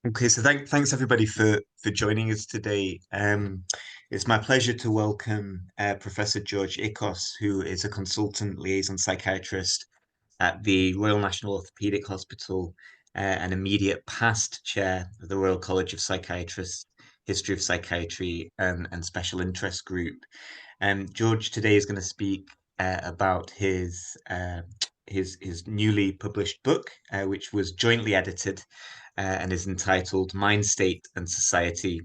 Okay, so thanks everybody for joining us today. It's my pleasure to welcome Professor George Ikkos, who is a consultant liaison psychiatrist at the Royal National Orthopaedic Hospital and immediate past chair of the Royal College of Psychiatrists, History of Psychiatry, and Special Interest Group. George today is going to speak about his newly published book, which was jointly edited and is entitled Mind State and Society: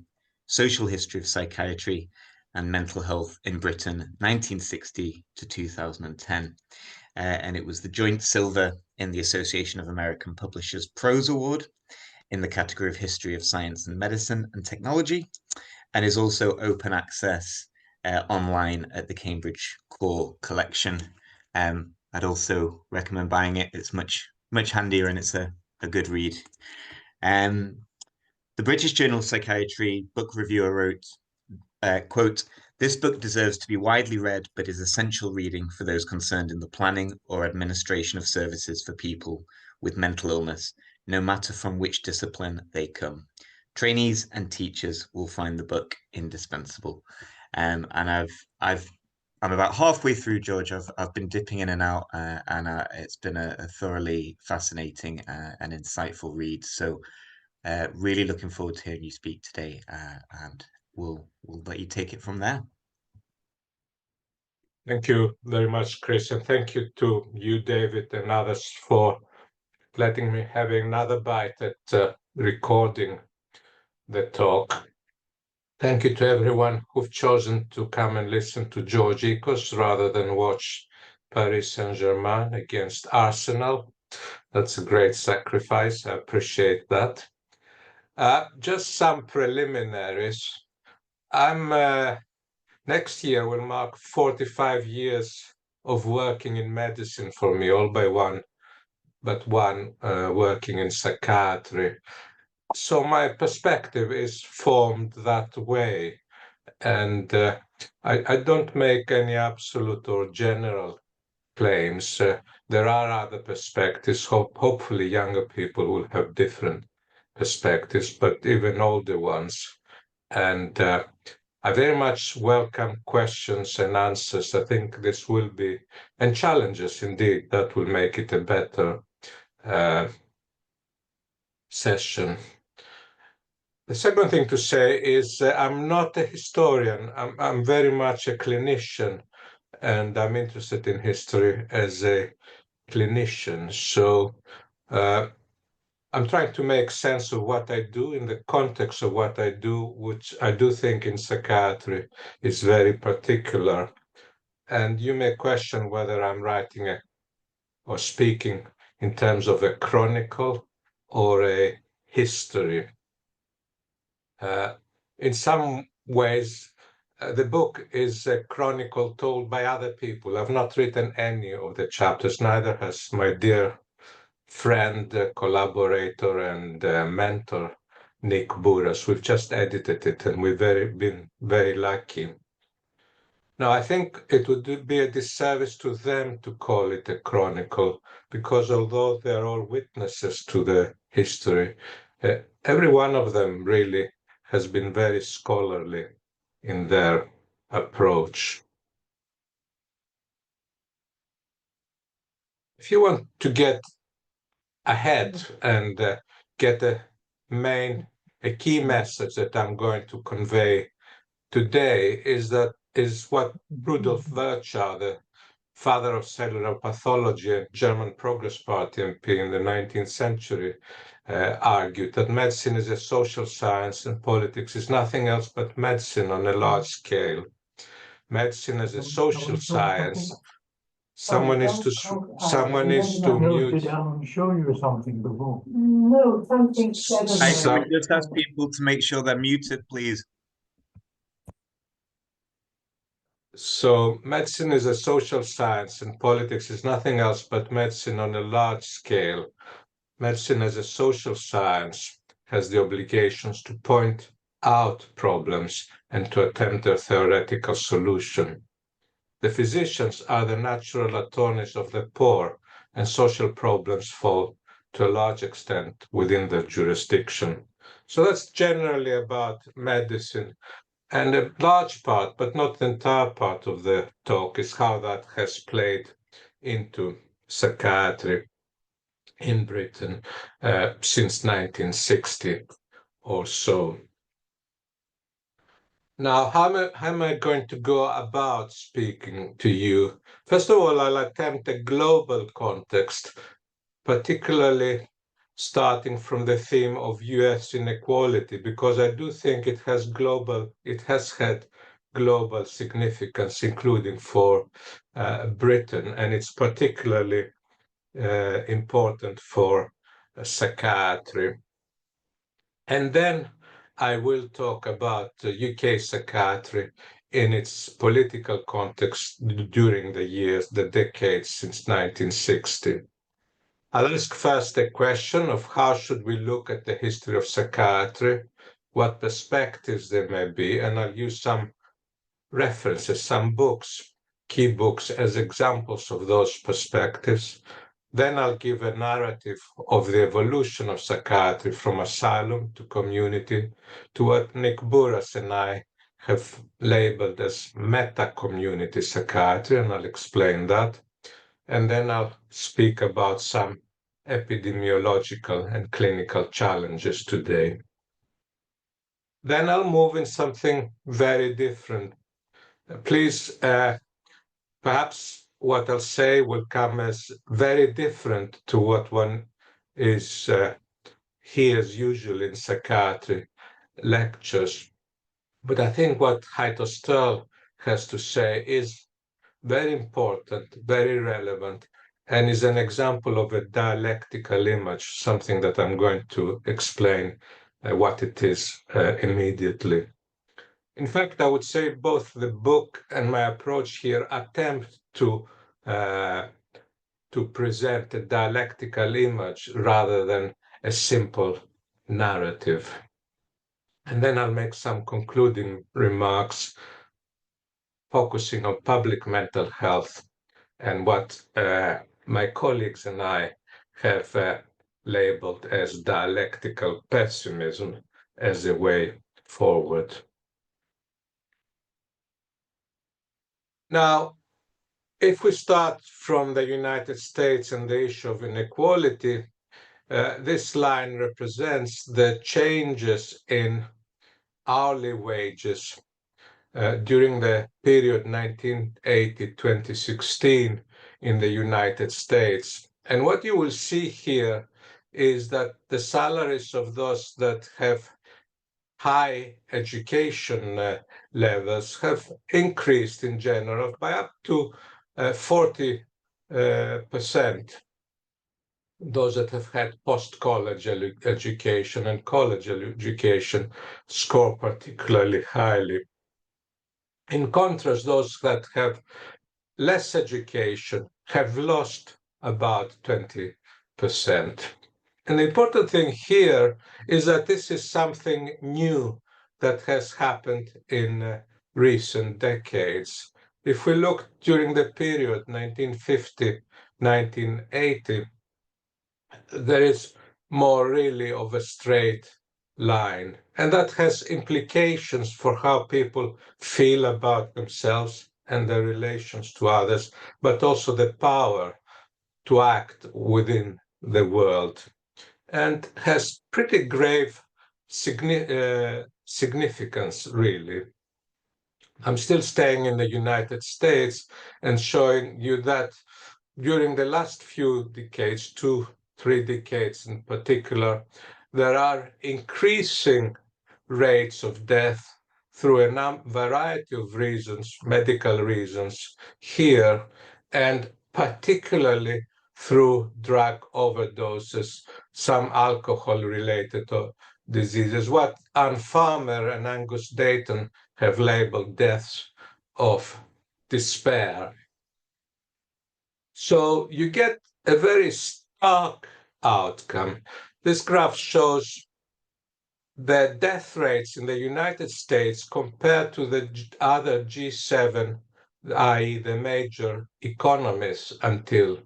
Social History of Psychiatry and Mental Health in Britain, 1960 to 2010. And it was the joint silver in the Association of American Publishers Prose Award in the category of History of Science and Medicine and Technology, and is also open access online at the Cambridge Core Collection. I'd also recommend buying it. It's much handier and it's a good read. Um, the British Journal of Psychiatry book reviewer wrote, quote, "This book deserves to be widely read, but is essential reading for those concerned in the planning or administration of services for people with mental illness, no matter from which discipline they come. Trainees and teachers will find the book indispensable." And I'm about halfway through, George. I've been dipping in and out, and it's been a thoroughly fascinating and insightful read. So really looking forward to hearing you speak today, and we'll let you take it from there. Thank you very much, Chris, and thank you to you, David, and others for letting me have another bite at recording the talk. Thank you to everyone who've chosen to come and listen to George Ikkos rather than watch Paris Saint-Germain against Arsenal. That's a great sacrifice. I appreciate that. Just some preliminaries. Next year will mark 45 years of working in medicine for me, all by one, but one working in psychiatry. So my perspective is formed that way. And I don't make any absolute or general claims. There are other perspectives. Hopefully, younger people will have different perspectives, but even older ones. And I very much welcome questions and answers. I think this will be, and challenges indeed, that will make it a better session. The second thing to say is I'm not a historian. I'm very much a clinician, and I'm interested in history as a clinician. So I'm trying to make sense of what I do in the context of what I do, which I do think in psychiatry is very particular. And you may question whether I'm writing or speaking in terms of a chronicle or a history. In some ways, the book is a chronicle told by other people. I've not written any of the chapters, neither has my dear friend, collaborator, and mentor, Nick Buras. We've just edited it, and we've been very lucky. Now, I think it would be a disservice to them to call it a chronicle, because although they're all witnesses to the history, every one of them really has been very scholarly in their approach. If you want to get ahead and get a key message that I'm going to convey today is what Rudolf Virchow, the father of cellular pathology and German Progress Party MP in the 19th century, argued that medicine is a social science and politics is nothing else but medicine on a large scale. Medicine as a social science. Someone is to mute. Show you something before. No, something. Can we just ask people to make sure they're muted, please? So medicine is a social science and politics is nothing else but medicine on a large scale. Medicine as a social science has the obligations to point out problems and to attempt their theoretical solution. The physicians are the natural attorneys of the poor, and social problems fall to a large extent within their jurisdiction. So that's generally about medicine. And a large part, but not the entire part of the talk, is how that has played into psychiatry in Britain since 1960 or so. Now, how am I going to go about speaking to you? First of all, I'll attempt a global context, particularly starting from the theme of US inequality, because I do think it has had global significance, including for Britain, and it's particularly important for psychiatry. And then I will talk about UK psychiatry in its political context during the decades since 1960. I'll ask first a question of how should we look at the history of psychiatry, what perspectives there may be, and I'll use some references, some books, key books as examples of those perspectives. Then I'll give a narrative of the evolution of psychiatry from asylum to community to what Nick Burras and I have labeled as meta-community psychiatry, and I'll explain that. And then I'll speak about some epidemiological and clinical challenges today. Then I'll move in something very different. Please, perhaps what I'll say will come as very different to what one hears usually in psychiatry lectures. But I think what Heito Sturl has to say is very important, very relevant, and is an example of a dialectical image, something that I'm going to explain what it is immediately. In fact, I would say both the book and my approach here attempt to present a dialectical image rather than a simple narrative. And then I'll make some concluding remarks focusing on public mental health and what my colleagues and I have labeled as dialectical pessimism as a way forward. Now, if we start from the United States and the issue of inequality, this line represents the changes in hourly wages during the period 1980-2016 in the United States. And what you will see here is that the salaries of those that have high education levels have increased in general by up to 40%. Those that have had post-college education and college education score particularly highly. In contrast, those that have less education have lost about 20%. And the important thing here is that this is something new that has happened in recent decades. If we look during the period 1950-1980, there is more really of a straight line. And that has implications for how people feel about themselves and their relations to others, but also the power to act within the world, and has pretty grave significance, really. I'm still staying in the United States and showing you that during the last few decades, 2-3 decades in particular, there are increasing rates of death through a variety of reasons, medical reasons here, and particularly through drug overdoses, some alcohol-related diseases, what Ann Farmer and Angus Dayton have labeled deaths of despair. So you get a very stark outcome. This graph shows the death rates in the United States compared to the other G7, i.e. the major economies until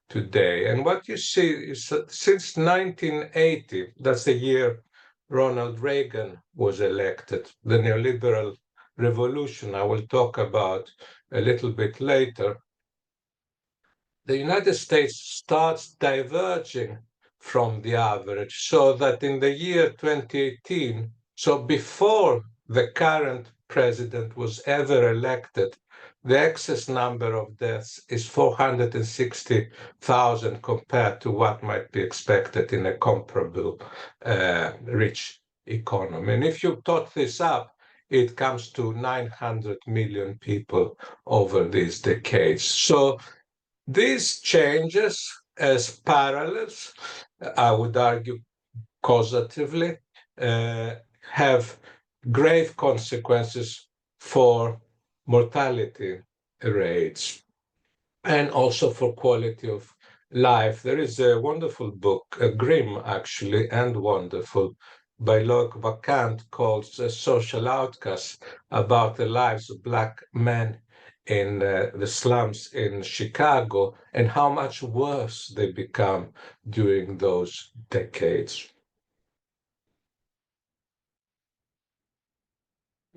today. And what you see is that since 1980, that's the year Ronald Reagan was elected. The neoliberal revolution I will talk about a little bit later. The United States starts diverging from the average, so that in the year 2018, so before the current president was ever elected, the excess number of deaths is 460,000 compared to what might be expected in a comparable rich economy. And if you tot this up, it comes to 900 million people over these decades. So these changes as parallels, I would argue causatively, have grave consequences for mortality rates and also for quality of life. There is a wonderful book, grim actually, and wonderful, by Loic Vacant called Social Outcasts, about the lives of Black men in the slums in Chicago and how much worse they become during those decades.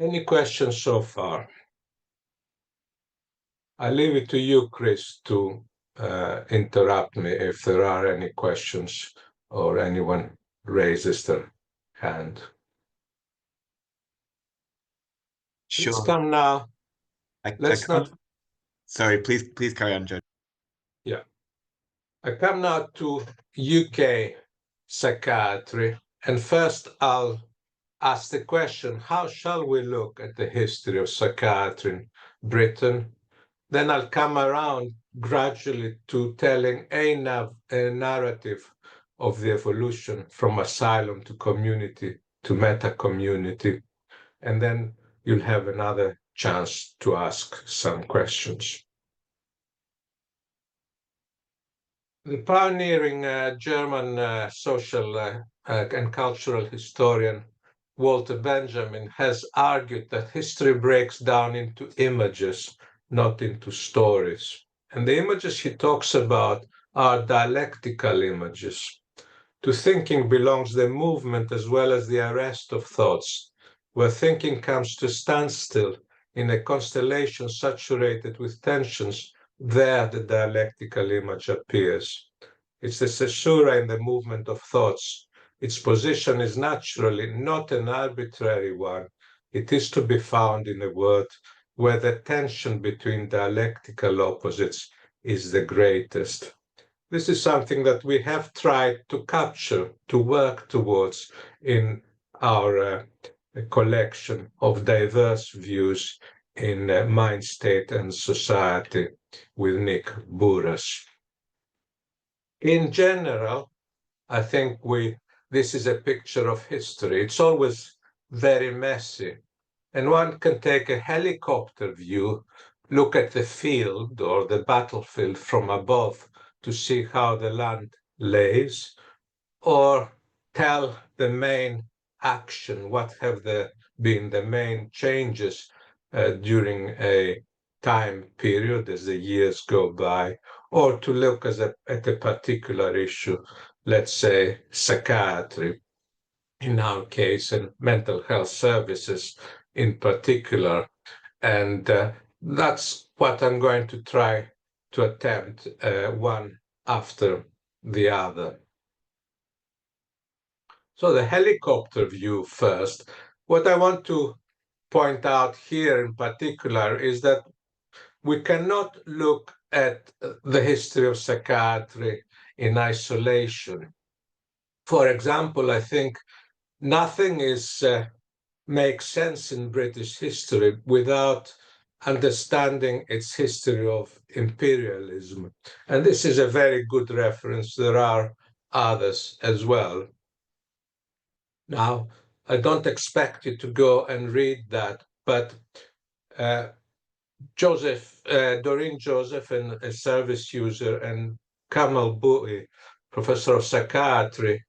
Any questions so far? I leave it to you, Chris, to interrupt me if there are any questions or anyone raises their hand. Sure. Let's come now. Sorry, please carry on, Joe. Yeah. I come now to UK psychiatry. And first I'll ask the question, how shall we look at the history of psychiatry in Britain? Then I'll come around gradually to telling a narrative of the evolution from asylum to community to meta-community. And then you'll have another chance to ask some questions. The pioneering German social and cultural historian Walter Benjamin has argued that history breaks down into images, not into stories. And the images he talks about are dialectical images. To thinking belongs the movement as well as the arrest of thoughts, where thinking comes to standstill in a constellation saturated with tensions. There the dialectical image appears. It's the caesura in the movement of thoughts. Its position is naturally not an arbitrary one. It is to be found in a word where the tension between dialectical opposites is the greatest. This is something that we have tried to capture, to work towards in our collection of diverse views in Mind, State and Society with Nick Buras. In general, I think this is a picture of history. It's always very messy. And one can take a helicopter view, look at the field or the battlefield from above to see how the land lays, or tell the main action, what have been the main changes during a time period as the years go by, or to look at a particular issue, let's say psychiatry in our case, and mental health services in particular. And that's what I'm going to try to attempt one after the other. So the helicopter view first. What I want to point out here in particular is that we cannot look at the history of psychiatry in isolation. For example, I think nothing makes sense in British history without understanding its history of imperialism. And this is a very good reference. There are others as well. Now, I don't expect you to go and read that, but Doreen Joseph, a service user, and Kamal Bui, professor of psychiatry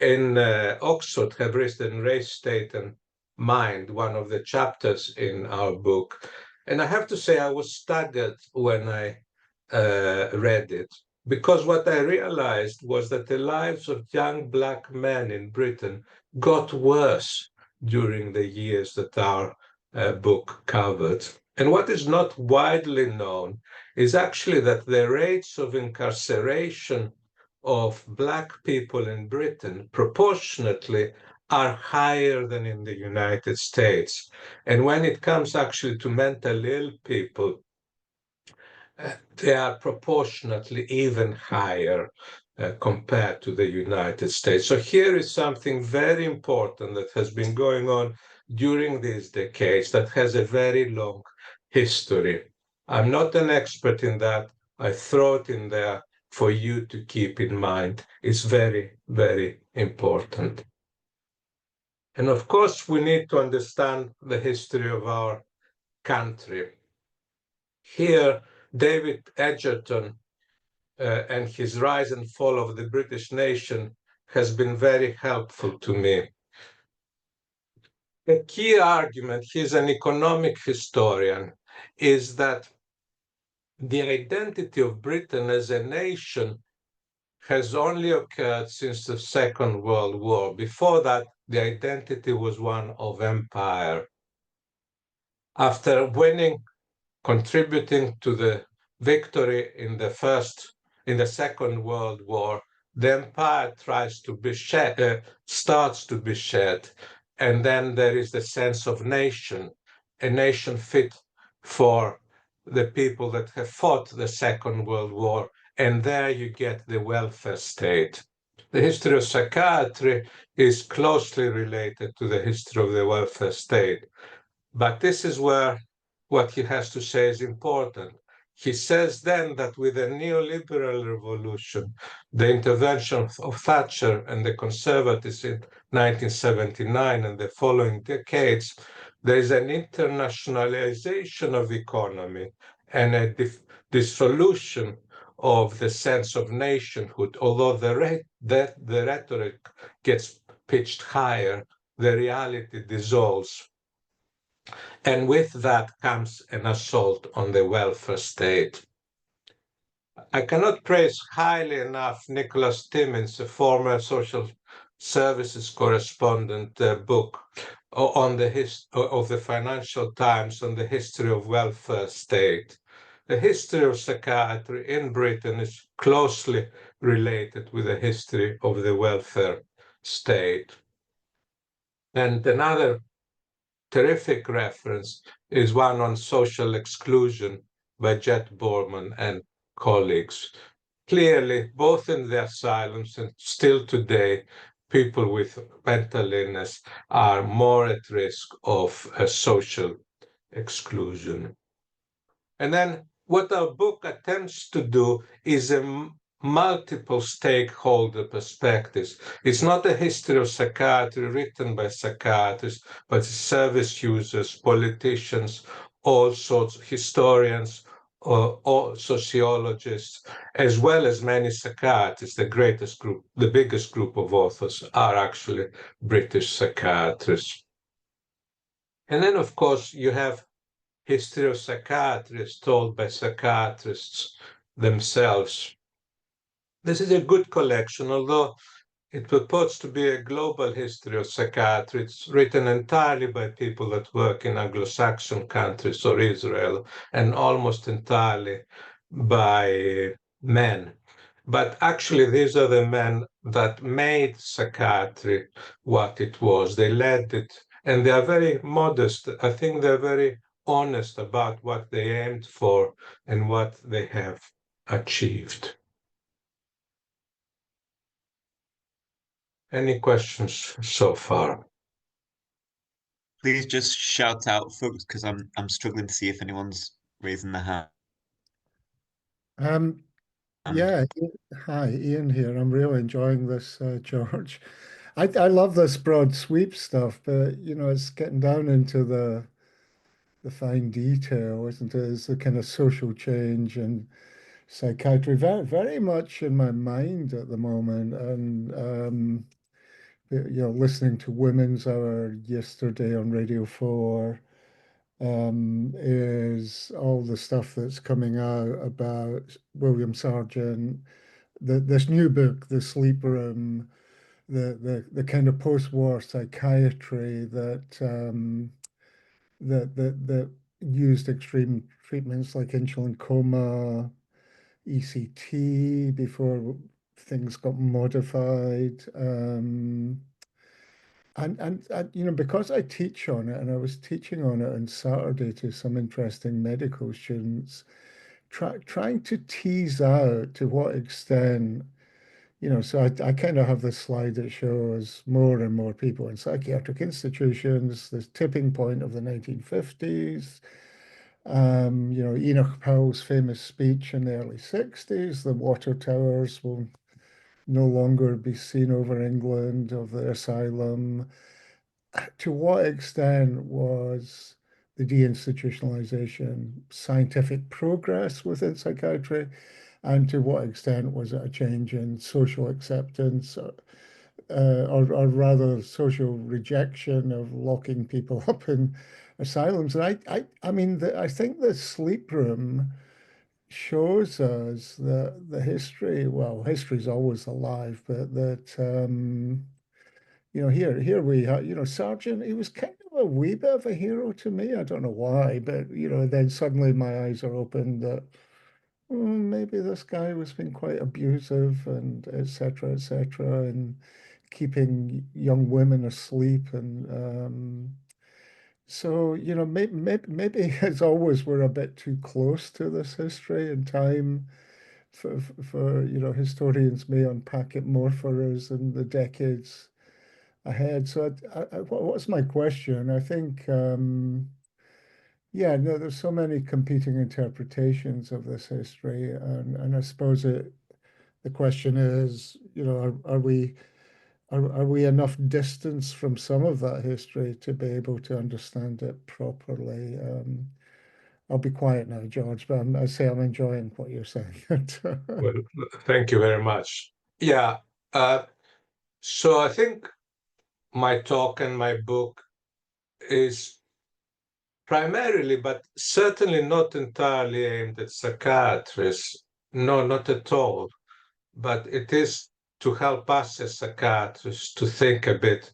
in Oxford, have written Race, State and Mind, one of the chapters in our book. And I have to say I was staggered when I read it, because what I realized was that the lives of young Black men in Britain got worse during the years that our book covered. And what is not widely known is actually that the rates of incarceration of Black people in Britain proportionately are higher than in the United States. And when it comes actually to mentally ill people, they are proportionately even higher compared to the United States. So here is something very important that has been going on during these decades that has a very long history. I'm not an expert in that. I throw it in there for you to keep in mind. It's very, very important. And of course, we need to understand the history of our country. Here, David Edgerton and his rise and fall of the British nation has been very helpful to me. A key argument, he's an economic historian, is that the identity of Britain as a nation has only occurred since the Second World War. Before that, the identity was one of empire. After winning, contributing to the victory in the Second World War, the empire starts to be shed, and then there is the sense of nation, a nation fit for the people that have fought the Second World War, and there you get the welfare state. The history of psychiatry is closely related to the history of the welfare state, but this is where what he has to say is important. He says then that with the neoliberal revolution, the intervention of Thatcher and the conservatives in 1979 and the following decades, there is an internationalization of economy and a dissolution of the sense of nationhood. Although the rhetoric gets pitched higher, the reality dissolves. And with that comes an assault on the welfare state. I cannot praise highly enough Nicholas Timmins, a former social services correspondent, book on of the Financial Times on the history of welfare state. The history of psychiatry in Britain is closely related with the history of the welfare state. And another terrific reference is one on social exclusion by Jet Borman and colleagues. Clearly, both in the asylums and still today, people with mental illness are more at risk of social exclusion. And then what our book attempts to do is a multiple stakeholder perspectives. It's not a history of psychiatry written by psychiatrists, but service users, politicians, all sorts, historians, or sociologists, as well as many psychiatrists. The biggest group of authors are actually British psychiatrists. And then, of course, you have history of psychiatry is told by psychiatrists themselves. This is a good collection, although it purports to be a global history of psychiatry. It's written entirely by people that work in Anglo-Saxon countries or Israel, and almost entirely by men. But actually, these are the men that made psychiatry what it was. They led it, and they are very modest. I think they're very honest about what they aimed for and what they have achieved. Any questions so far? Please just shout out, folks, because I'm struggling to see if anyone's raising their hand. Yeah, hi, Ian here. I'm really enjoying this, George. I love this broad sweep stuff, but it's getting down into the fine detail, isn't it? It's the kind of social change and psychiatry very, very much in my mind at the moment. And listening to Women's Hour yesterday on Radio 4 is all the stuff that's coming out about William Sargent, this new book, The Sleep Room, the kind of post-war psychiatry that used extreme treatments like insulin coma, ECT before things got modified. And because I teach on it, and I was teaching on it on Saturday to some interesting medical students, trying to tease out to what extent, so I kind of have this slide that shows more and more people in psychiatric institutions, this tipping point of the 1950s. Enoch Powell's famous speech in the early 60s, the water towers will no longer be seen over England of the asylum. To what extent was the deinstitutionalization scientific progress within psychiatry? And to what extent was it a change in social acceptance, or rather social rejection of locking people up in asylums? And I mean, I think the sleep room shows us that the history, well, history's always alive, but that here we have, Sargent, he was kind of a wee bit of a hero to me. I don't know why, but then suddenly my eyes are opened that maybe this guy was being quite abusive and et cetera, and keeping young women asleep. And so, maybe as always, we're a bit too close to this history and time for historians may unpack it more for us in the decades ahead. So, what's my question? I think, yeah, no, there's so many competing interpretations of this history, and I suppose the question is, are we enough distance from some of that history to be able to understand it properly? I'll be quiet now, George, but I say I'm enjoying what you're saying. Well, thank you very much. Yeah. So I think my talk and my book is primarily, but certainly not entirely aimed at psychiatrists. No, not at all. But it is to help us as psychiatrists to think a bit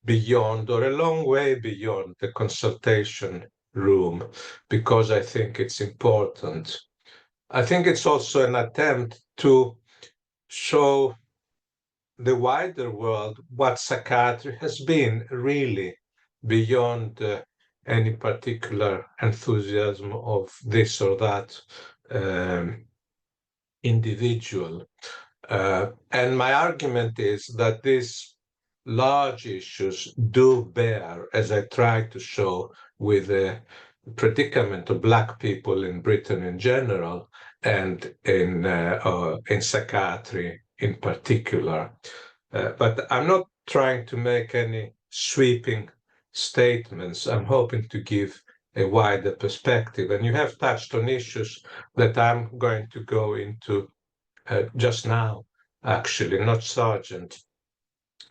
beyond, or a long way beyond, the consultation room, because I think it's important. I think it's also an attempt to show the wider world what psychiatry has been really, beyond any particular enthusiasm of this or that individual. And my argument is that these large issues do bear, as I tried to show with the predicament of Black people in Britain in general, and in psychiatry in particular. But I'm not trying to make any sweeping statements. I'm hoping to give a wider perspective. And you have touched on issues that I'm going to go into just now, actually, not Sargent,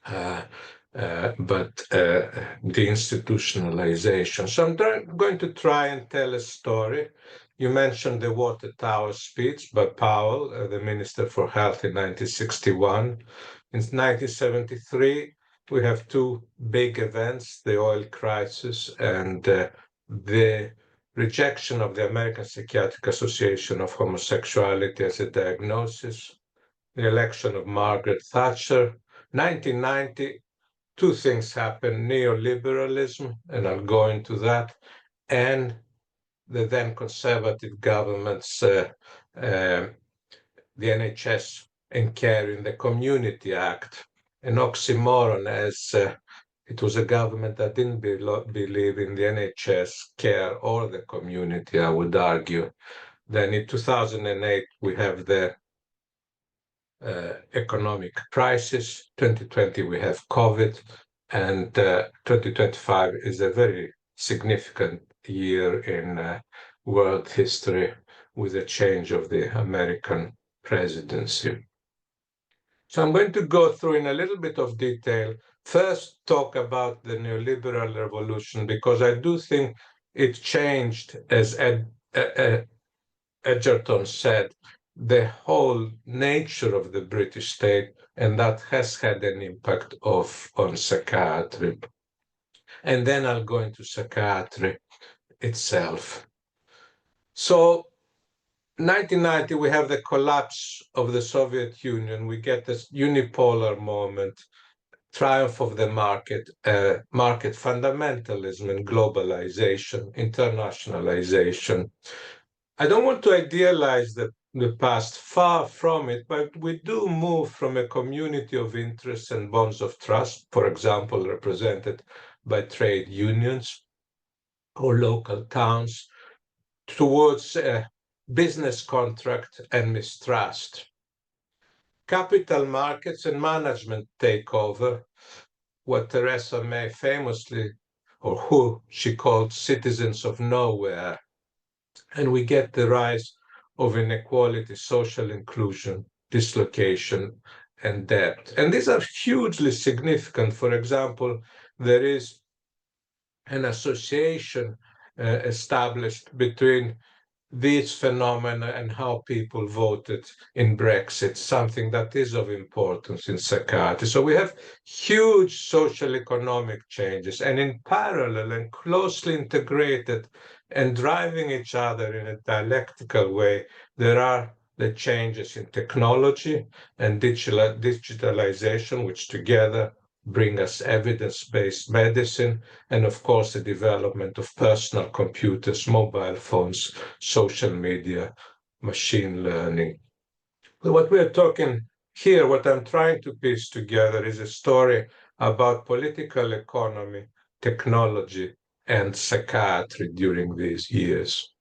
but the institutionalization. So I'm going to try and tell a story. You mentioned the Water Tower speech by Powell, the Minister for Health in 1961. In 1973, we have two big events, the oil crisis and the rejection of the American Psychiatric Association of homosexuality as a diagnosis, the election of Margaret Thatcher. 1990, two things happened: neoliberalism, and I'll go into that, and the then conservative government's, the NHS and Care in the Community Act, an oxymoron, as it was a government that didn't believe in the NHS, care, or the community, I would argue. Then in 2008, we have the economic crisis. 2020, we have COVID, and 2025 is a very significant year in world history with the change of the American presidency. So I'm going to go through in a little bit of detail. First, talk about the neoliberal revolution, because I do think it changed, as Edgerton said, the whole nature of the British state and that has had an impact on psychiatry. And then I'll go into psychiatry itself. So 1990, we have the collapse of the Soviet Union. We get this unipolar moment, triumph of the market fundamentalism and globalization, internationalization. I don't want to idealize the past, far from it, but we do move from a community of interests and bonds of trust, for example, represented by trade unions or local towns, towards a business contract and mistrust. Capital markets and management take over, what Theresa May famously, or who she called citizens of nowhere. And we get the rise of inequality, social inclusion, dislocation, and debt. And these are hugely significant. For example, there is an association established between these phenomena and how people voted in Brexit, something that is of importance in psychiatry. So we have huge social economic changes, and in parallel and closely integrated and driving each other in a dialectical way, there are the changes in technology and digitalization, which together bring us evidence-based medicine, and of course the development of personal computers, mobile phones, social media, machine learning. But what we're talking here, what I'm trying to piece together is a story about political economy, technology, and psychiatry during these years.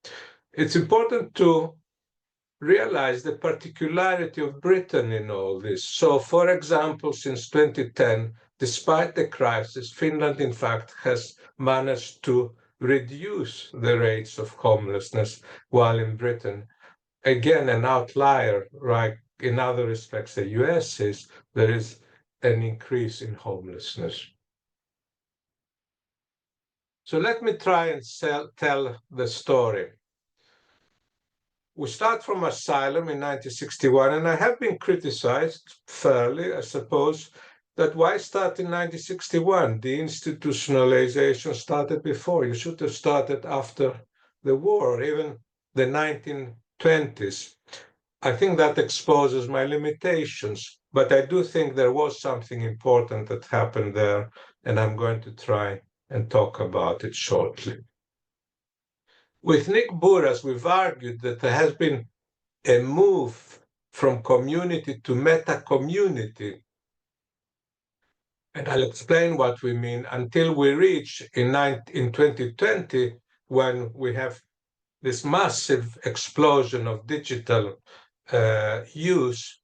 It's important to realize the particularity of Britain in all this. So, for example, since 2010, despite the crisis, Finland, in fact, has managed to reduce the rates of homelessness, while in Britain, again, an outlier, right? In other respects, the US is, there is an increase in homelessness. So let me try and tell the story. We start from Asylum in 1961, and I have been criticized fairly, I suppose, that why start in 1961? The institutionalization started before. You should have started after the war, even the 1920s. I think that exposes my limitations, but I do think there was something important that happened there, and I'm going to try and talk about it shortly. With Nick Burras, we've argued that there has been a move from community to meta-community. And I'll explain what we mean until we reach in 2020, when we have this massive explosion of digital use,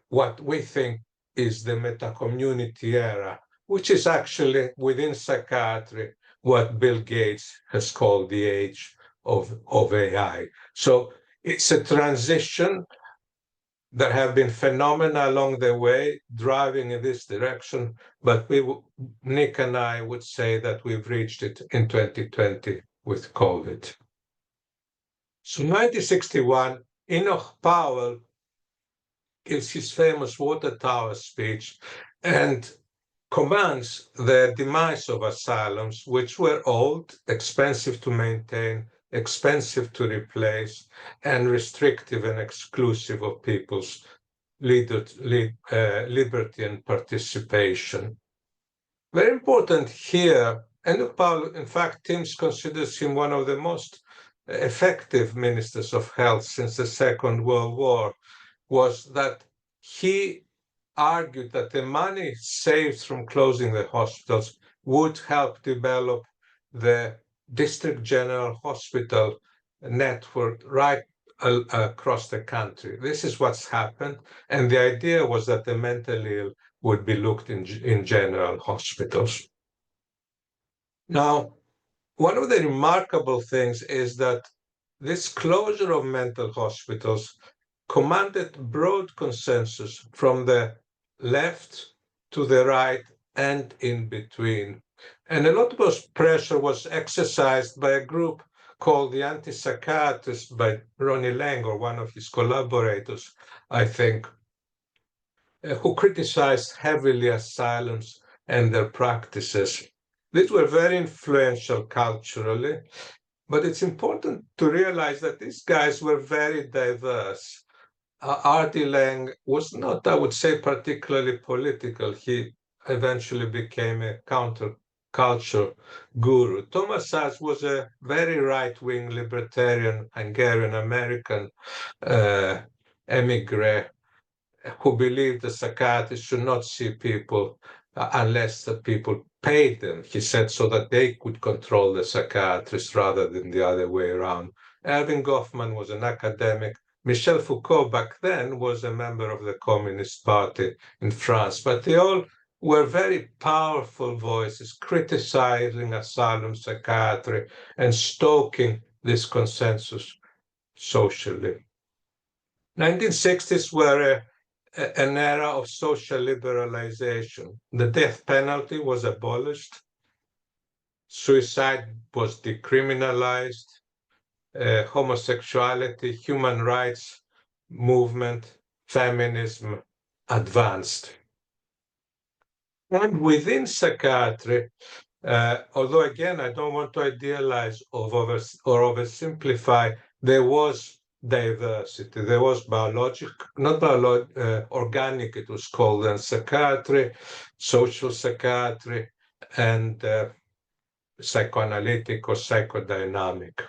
what we think is the meta-community era, which is actually within psychiatry what Bill Gates has called the age of AI. So it's a transition. There have been phenomena along the way driving in this direction, but Nick and I would say that we've reached it in 2020 with COVID. So 1961, Enoch Powell gives his famous water tower speech and commands the demise of asylums, which were old, expensive to maintain, expensive to replace, and restrictive and exclusive of people's liberty and participation. Very important here, and Paul, in fact, Timms considers him one of the most effective ministers of health since the Second World War, was that he argued that the money saved from closing the hospitals would help develop the district general hospital network right across the country. This is what's happened. And the idea was that the mentally ill would be looked in general hospitals. Now, one of the remarkable things is that this closure of mental hospitals commanded broad consensus from the left to the right and in between. And a lot of pressure was exercised by a group called the Anti-Psychiatrists by Ronnie Lang, or one of his collaborators, I think. who criticized heavily asylums and their practices. These were very influential culturally, but it's important to realize that these guys were very diverse. R.D. Laing was not, I would say, particularly political. He eventually became a counterculture guru. Thomas Sachs was a very right-wing libertarian Hungarian-American emigre who believed the psychiatrists should not see people unless the people paid them, he said, so that they could control the psychiatrist rather than the other way around. Erving Goffman was an academic. Michel Foucault back then was a member of the Communist Party in France, but they all were very powerful voices criticizing asylum psychiatry and stoking this consensus socially. 1960s were an era of social liberalization. The death penalty was abolished. Suicide was decriminalized. Homosexuality, human rights movement, feminism advanced. And within psychiatry, although again, I don't want to idealize or oversimplify, there was diversity. There was organic, it was called, and psychiatry, social psychiatry, and psychoanalytic or psychodynamic.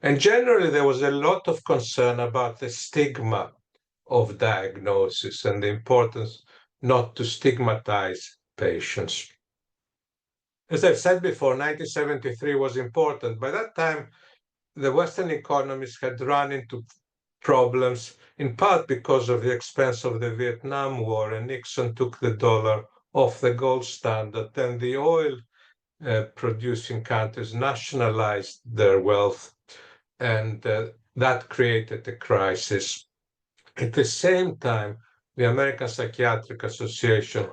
And generally, there was a lot of concern about the stigma of diagnosis and the importance not to stigmatize patients. As I've said before, 1973 was important. By that time, the Western economies had run into problems, in part because of the expense of the Vietnam War, and Nixon took the dollar off the gold standard. Then the oil producing countries nationalized their wealth, and that created a crisis. At the same time, the American Psychiatric Association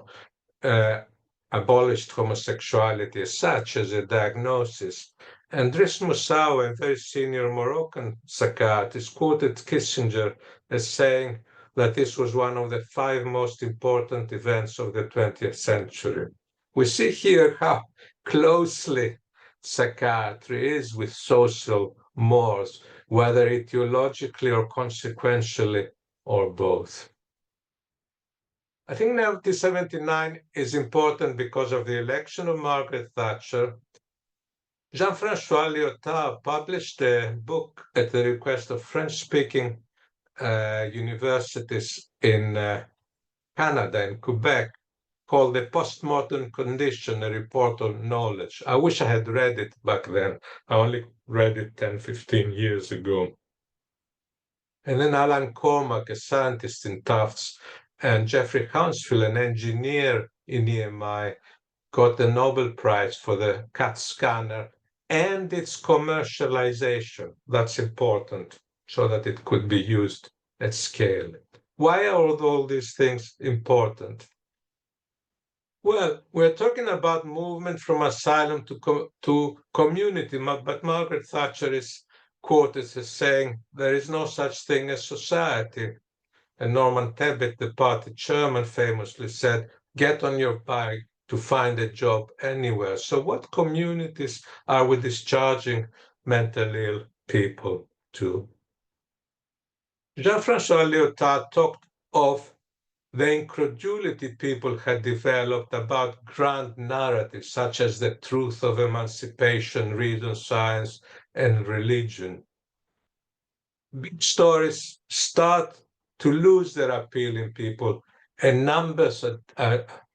abolished homosexuality as such as a diagnosis. And Driss Moussaoui, a very senior Moroccan psychiatrist, quoted Kissinger as saying that this was one of the 5 most important events of the 20th century. We see here how closely psychiatry is with social mores, whether etiologically or consequentially or both. I think 1979 is important because of the election of Margaret Thatcher. Jean-François Lyotard published a book at the request of French-speaking universities in Canada, in Quebec, called The Postmodern Condition, a Report on Knowledge. I wish I had read it back then. I only read it 10, 15 years ago. And then Alan Cormack, a scientist in Tufts, and Jeffrey Hounsfield, an engineer in EMI, got the Nobel Prize for the CAT scanner and its commercialization. That's important, so that it could be used at scale. Why are all these things important? Well, we're talking about movement from asylum to community, but Margaret Thatcher is quoted as saying, there is no such thing as society. And Norman Tebbit, the party chairman, famously said, get on your bike to find a job anywhere. So what communities are we discharging mentally ill people to? Jean-François Lyotard talked of the incredulity people had developed about grand narratives, such as the truth of emancipation, reason, science, and religion. Big stories start to lose their appeal in people, and numbers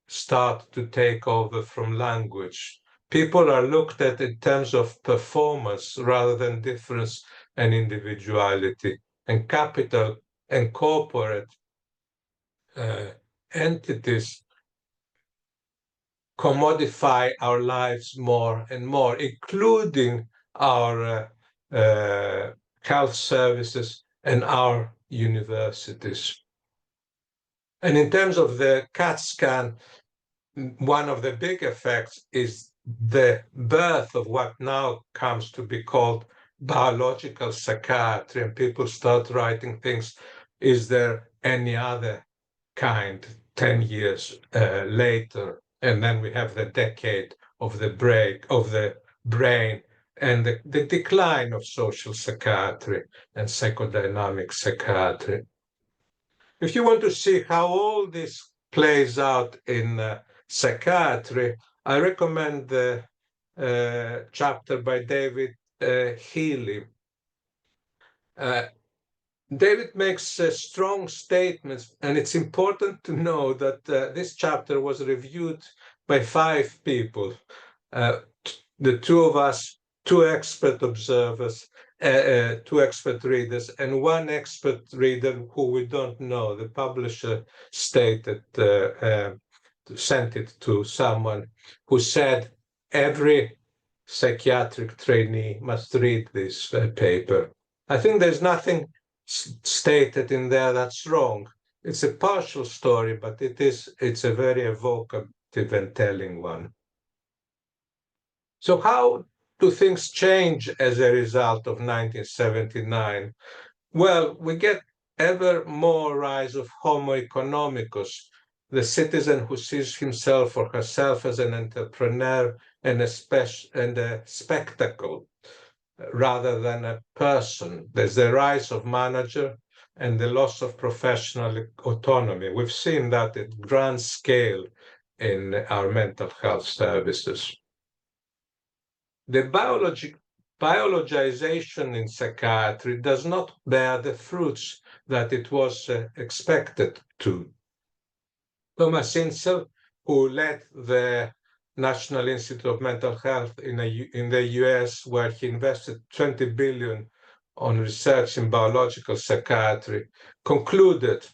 start to take over from language. People are looked at in terms of performance rather than difference and individuality, and capital and corporate entities commodify our lives more and more, including our health services and our universities. And in terms of the CAT scan, one of the big effects is the birth of what now comes to be called biological psychiatry, and people start writing things, is there any other kind? 10 years later. And then we have the decade of the brain and the decline of social psychiatry and psychodynamic psychiatry. If you want to see how all this plays out in psychiatry, I recommend the chapter by David Healy. David makes strong statements, and it's important to know that this chapter was reviewed by 5 people. The 2 of us, 2 expert observers, 2 expert readers, and 1 expert reader who we don't know. The publisher stated, sent it to someone who said every psychiatric trainee must read this paper. I think there's nothing stated in there that's wrong. It's a partial story, but it's a very evocative and telling one. So how do things change as a result of 1979? Well, we get ever more rise of Homo economicus, the citizen who sees himself or herself as an entrepreneur and a spectacle rather than a person. There's the rise of manager and the loss of professional autonomy. We've seen that at grand scale in our mental health services. The biologization in psychiatry does not bear the fruits that it was expected to. Thomas Insel, who led the National Institute of Mental Health in the US, where he invested 20 billion on research in biological psychiatry, concluded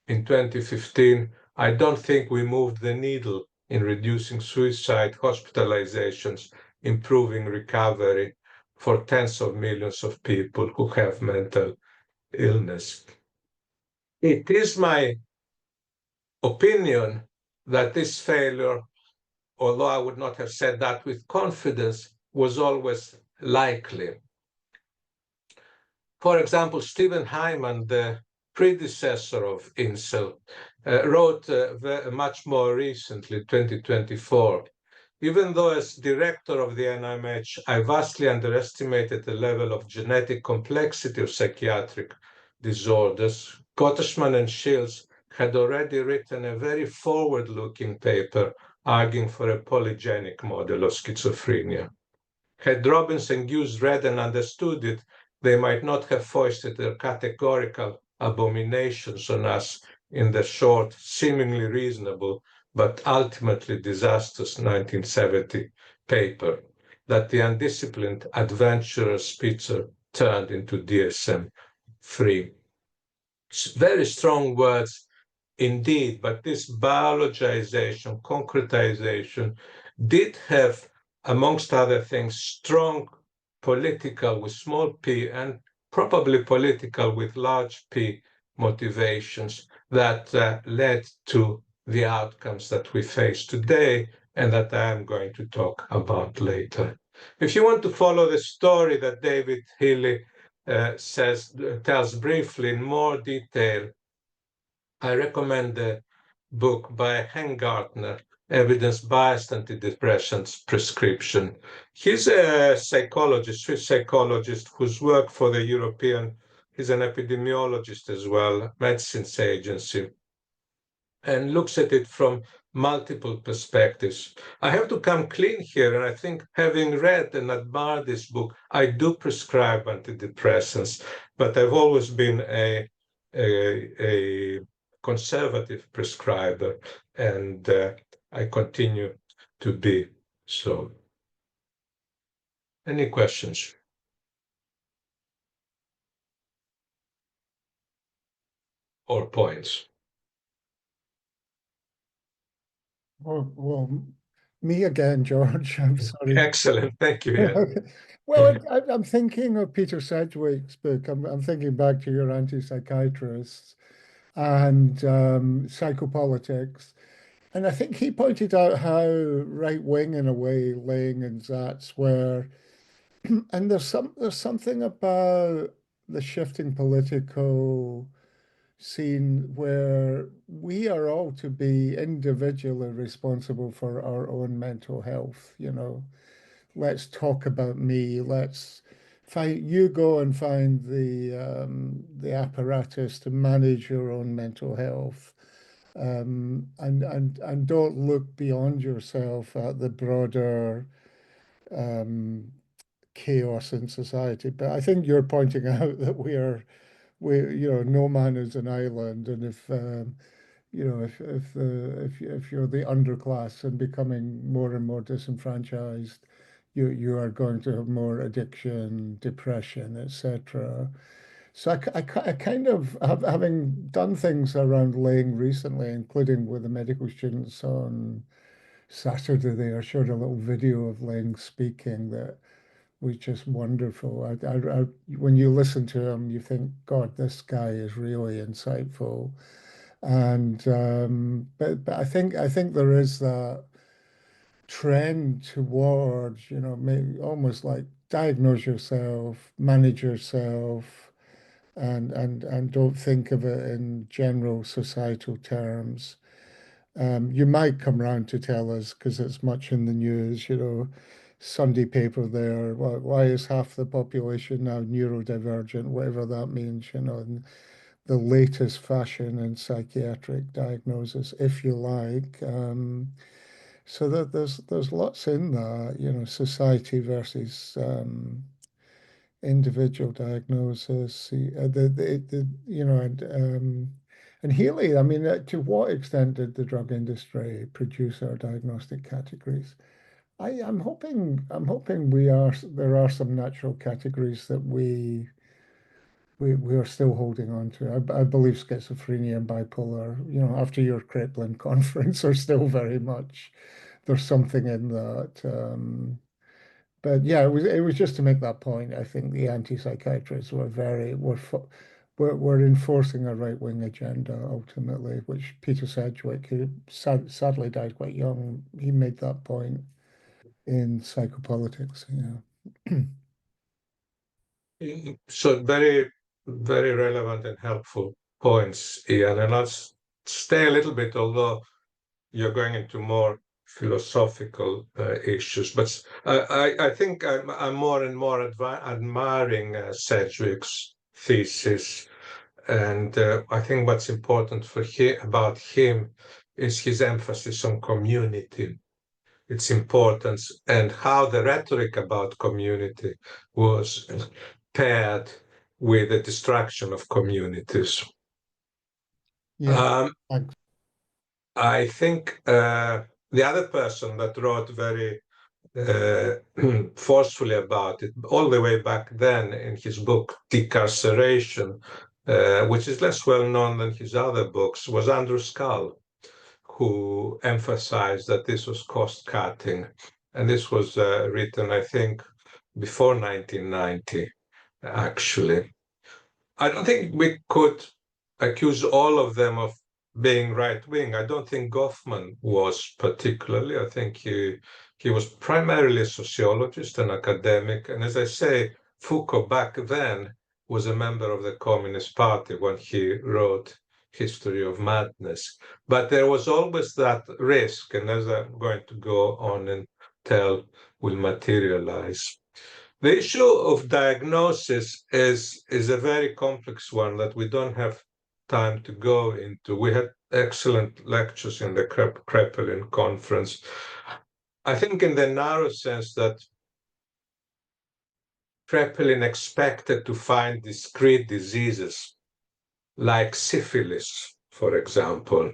in 2015, I don't think we moved the needle in reducing suicide, hospitalizations, improving recovery for tens of millions of people who have mental illness. It is my opinion that this failure, although I would not have said that with confidence, was always likely. For example, Stephen Hyman, the predecessor of Insel, wrote much more recently, 2024, even though as director of the NIMH, I vastly underestimated the level of genetic complexity of psychiatric disorders, Gottesman and Shields had already written a very forward-looking paper arguing for a polygenic model of schizophrenia. Had Robbins and Hughes read and understood it, they might not have foisted their categorical abominations on us in the short, seemingly reasonable, but ultimately disastrous 1970 paper that the undisciplined adventurer Spitzer turned into DSM-3. Very strong words indeed, but this biologization, concretization did have, amongst other things, strong political with small p and probably political with large P motivations that led to the outcomes that we face today and that I am going to talk about later. If you want to follow the story that David Healy tells briefly in more detail, I recommend the book by Hengartner, Evidence-Based Antidepressants Prescription. He's a psychologist, Swiss psychologist, who's worked for the European, he's an epidemiologist as well, Medicines Agency, and looks at it from multiple perspectives. I have to come clean here, and I think having read and admired this book, I do prescribe antidepressants, but I've always been a conservative prescriber, and I continue to be so. Any questions? Or points? Well, me again, George. I'm sorry. Excellent, thank you. Yeah. Well, I'm thinking of Peter Sedgwick's book. I'm thinking back to your anti-psychiatrists and psychopolitics. And I think he pointed out how right-wing, in a way, Ling and Zatz were. And there's something about the shifting political seen where we are all to be individually responsible for our own mental health. Let's talk about me. Let's find you go and find the apparatus to manage your own mental health. And don't look beyond yourself at the broader um, chaos in society. But I think you're pointing out that no man is an island, and if you're the underclass and becoming more and more disenfranchised, you are going to have more addiction, depression, etc. So I kind of having done things around laying recently, including with the medical students on Saturday, I showed a little video of Ling speaking that was just wonderful. When you listen to him, you think, God, this guy is really insightful. And but I think there is that trend towards, maybe almost like diagnose yourself, manage yourself, and don't think of it in general societal terms. You might come round to tell us, because it's much in the news, Sunday paper there. Why is half the population now neurodivergent, whatever that means, and the latest fashion in psychiatric diagnosis, if you like. So that there's lots in that, society versus individual diagnosis. And Healy, I mean, to what extent did the drug industry produce our diagnostic categories? I'm hoping there are some natural categories that we are still holding on to. I believe schizophrenia and bipolar, after your Kraepelin conference, are still very much, there's something in that. But yeah, it was just to make that point. I think the anti-psychiatrists were enforcing a right-wing agenda ultimately, which Peter Sedgwick, who sadly died quite young, he made that point in Psychopolitics. So very, very relevant and helpful points, Ian. And let's stay a little bit, although you're going into more philosophical issues. But I think I'm more and more admiring Sedgwick's thesis. And I think what's important about him is his emphasis on community, its importance, and how the rhetoric about community was paired with the destruction of communities. Yeah, thanks. I think the other person that wrote very forcefully about it, all the way back then in his book Decarceration, which is less well known than his other books, was Andrew Scull, who emphasized that this was cost cutting. And this was written, I think, before 1990, actually. I don't think we could accuse all of them of being right wing. I don't think Goffman was particularly. I think he was primarily a sociologist and academic. And as I say, Foucault back then was a member of the Communist Party when he wrote History of Madness. But there was always that risk, and as I'm going to go on and tell, will materialize. The issue of diagnosis is a very complex one that we don't have time to go into. We had excellent lectures in the Kraepelin conference. I think in the narrow sense that Kraepelin expected to find discrete diseases like syphilis, for example.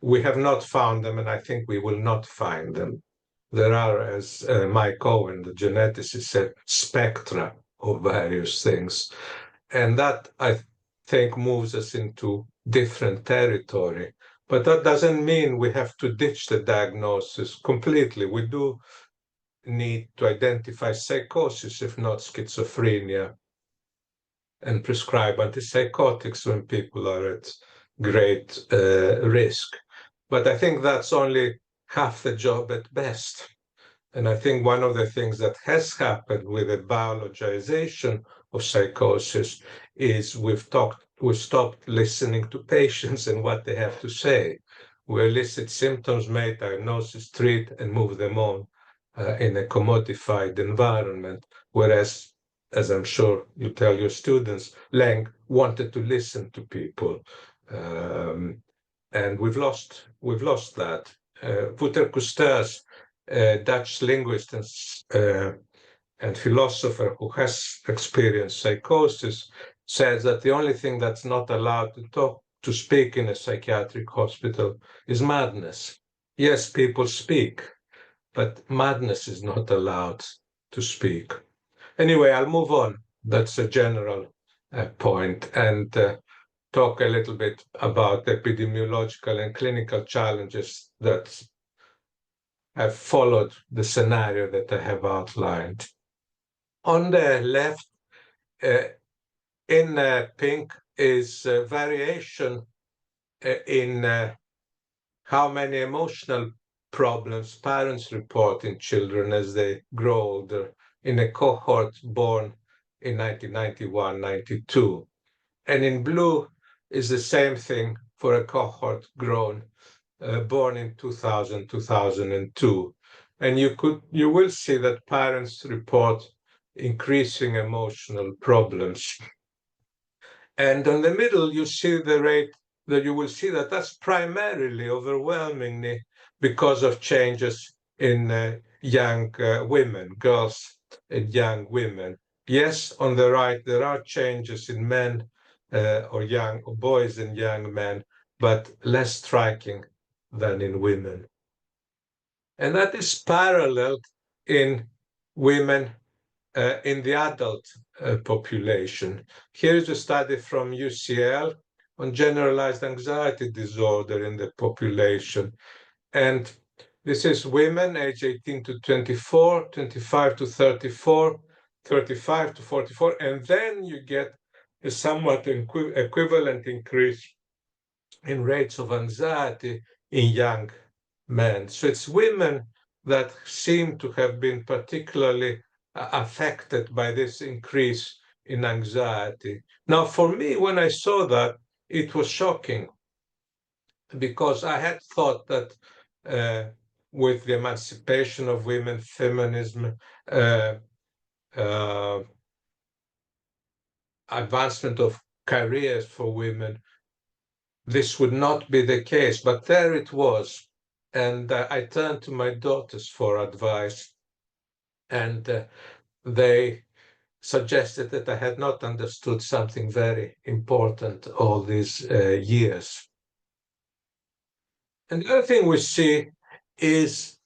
We have not found them, and I think we will not find them. There are, as Mike Owen, the geneticist, said, spectra of various things. And that, I think, moves us into different territory. But that doesn't mean we have to ditch the diagnosis completely. We do need to identify psychosis, if not schizophrenia, and prescribe antipsychotics when people are at great risk. But I think that's only half the job at best. And I think one of the things that has happened with the biologization of psychosis is we've stopped listening to patients and what they have to say. We elicit symptoms, make diagnosis, treat, and move them on in a commodified environment. Whereas, as I'm sure you tell your students, Lang wanted to listen to people. And we've lost that. Wouter Kuster's Dutch linguist and philosopher who has experienced psychosis says that the only thing that's not allowed to speak in a psychiatric hospital is madness. Yes, people speak, but madness is not allowed to speak. Anyway, I'll move on. That's a general point, and talk a little bit about epidemiological and clinical challenges that have followed the scenario that I have outlined. On the left, in pink, is variation in how many emotional problems parents report in children as they grow older in a cohort born in 1991-92. And in blue is the same thing for a cohort born in 2000-2002. And you will see that parents report increasing emotional problems. And on the middle, you see the rate that you will see that that's primarily, overwhelmingly, because of changes in young women, girls and young women. Yes, on the right, there are changes in men or boys and young men, but less striking than in women. And that is paralleled in women in the adult population. Here is a study from UCL on generalized anxiety disorder in the population. And this is women age 18 to 24, 25 to 34, 35 to 44, and then you get a somewhat equivalent increase in rates of anxiety in young men. So it's women that seem to have been particularly affected by this increase in anxiety. Now, for me, when I saw that, it was shocking because I had thought that with the emancipation of women, feminism, advancement of careers for women, this would not be the case, but there it was. And I turned to my daughters for advice, and they suggested that I had not understood something very important all these years. And the other thing we see is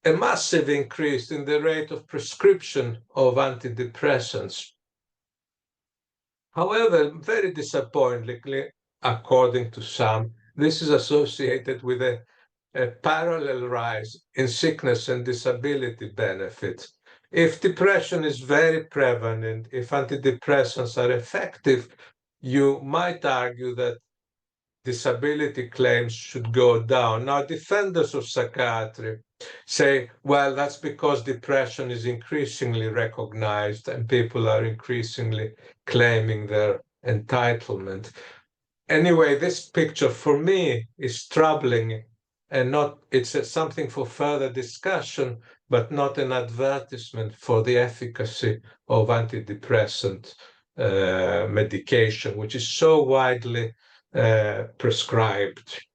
a massive increase in the rate of prescription of antidepressants. However, very disappointingly, according to some, this is associated with a parallel rise in sickness and disability benefits. If depression is very prevalent, if antidepressants are effective, you might argue that disability claims should go down. Now, defenders of psychiatry say, well, that's because depression is increasingly recognized and people are increasingly claiming their entitlement. Anyway, this picture for me is troubling and it's something for further discussion, but not an advertisement for the efficacy of antidepressant medication, which is so widely prescribed.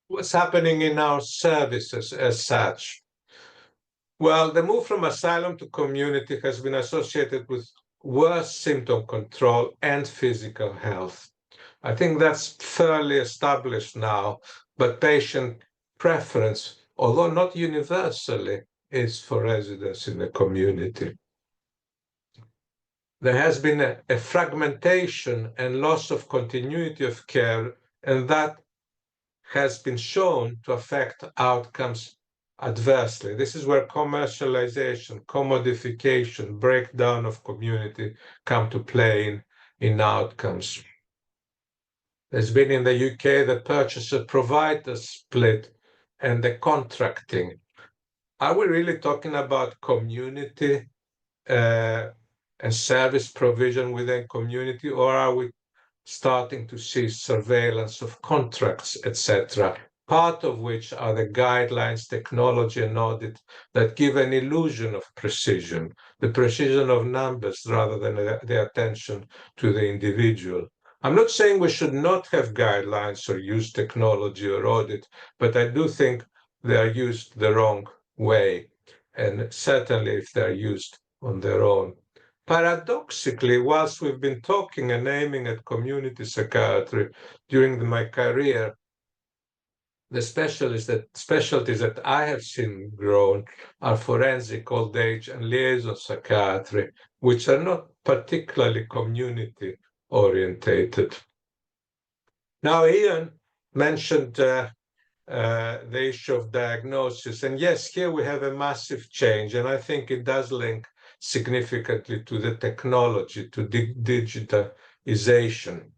What's happening in our services as such? Well, the move from asylum to community has been associated with worse symptom control and physical health. I think that's fairly established now, but patient preference, although not universally, is for residence in the community. There has been a fragmentation and loss of continuity of care, and that has been shown to affect outcomes adversely. This is where commercialization, commodification, breakdown of community come to play in outcomes. There's been in the UK the purchaser-provider split, and the contracting. Are we really talking about community and service provision within community, or are we starting to see surveillance of contracts, etc., part of which are the guidelines, technology, and audit that give an illusion of precision, the precision of numbers rather than the attention to the individual. I'm not saying we should not have guidelines or use technology or audit, but I do think they are used the wrong way, and certainly if they're used on their own. Paradoxically, whilst we've been talking and aiming at community psychiatry during my career, the specialties that I have seen grown are forensic old age and liaison psychiatry, which are not particularly community orientated. Now, Ian mentioned the issue of diagnosis. And yes, here we have a massive change, and I think it does link significantly to the technology, to digitization.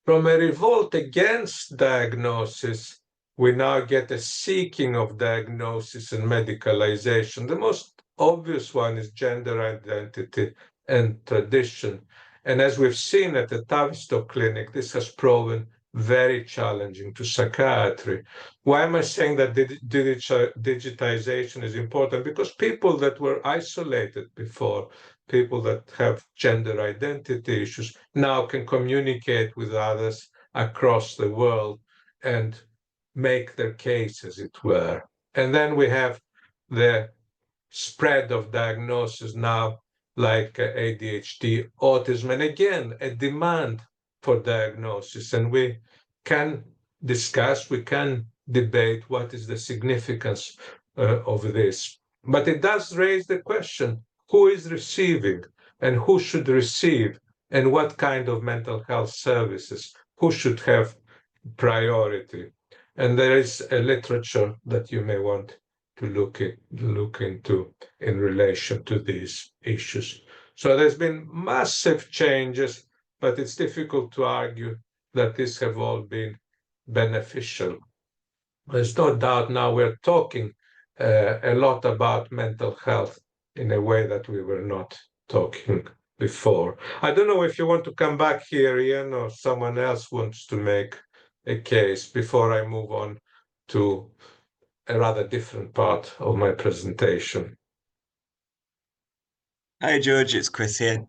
From a revolt against diagnosis, we now get a seeking of diagnosis and medicalization. The most obvious one is gender identity and tradition. And as we've seen at the Tavistock Clinic, this has proven very challenging to psychiatry. Why am I saying that digitization is important? Because people that were isolated before, people that have gender identity issues, now can communicate with others across the world and make their case, as it were. And then we have the spread of diagnosis now, like ADHD, autism, and again, a demand for diagnosis. And we can discuss, we can debate what is the significance of this. But it does raise the question, who is receiving and who should receive, and what kind of mental health services, who should have priority. And there is a literature that you may want to look into in relation to these issues. So there's been massive changes, but it's difficult to argue that these have all been beneficial. There's no doubt now we're talking a lot about mental health in a way that we were not talking before. I don't know if you want to come back here, Ian, or someone else wants to make a case before I move on to a rather different part of my presentation. Hi, George, it's Chris here.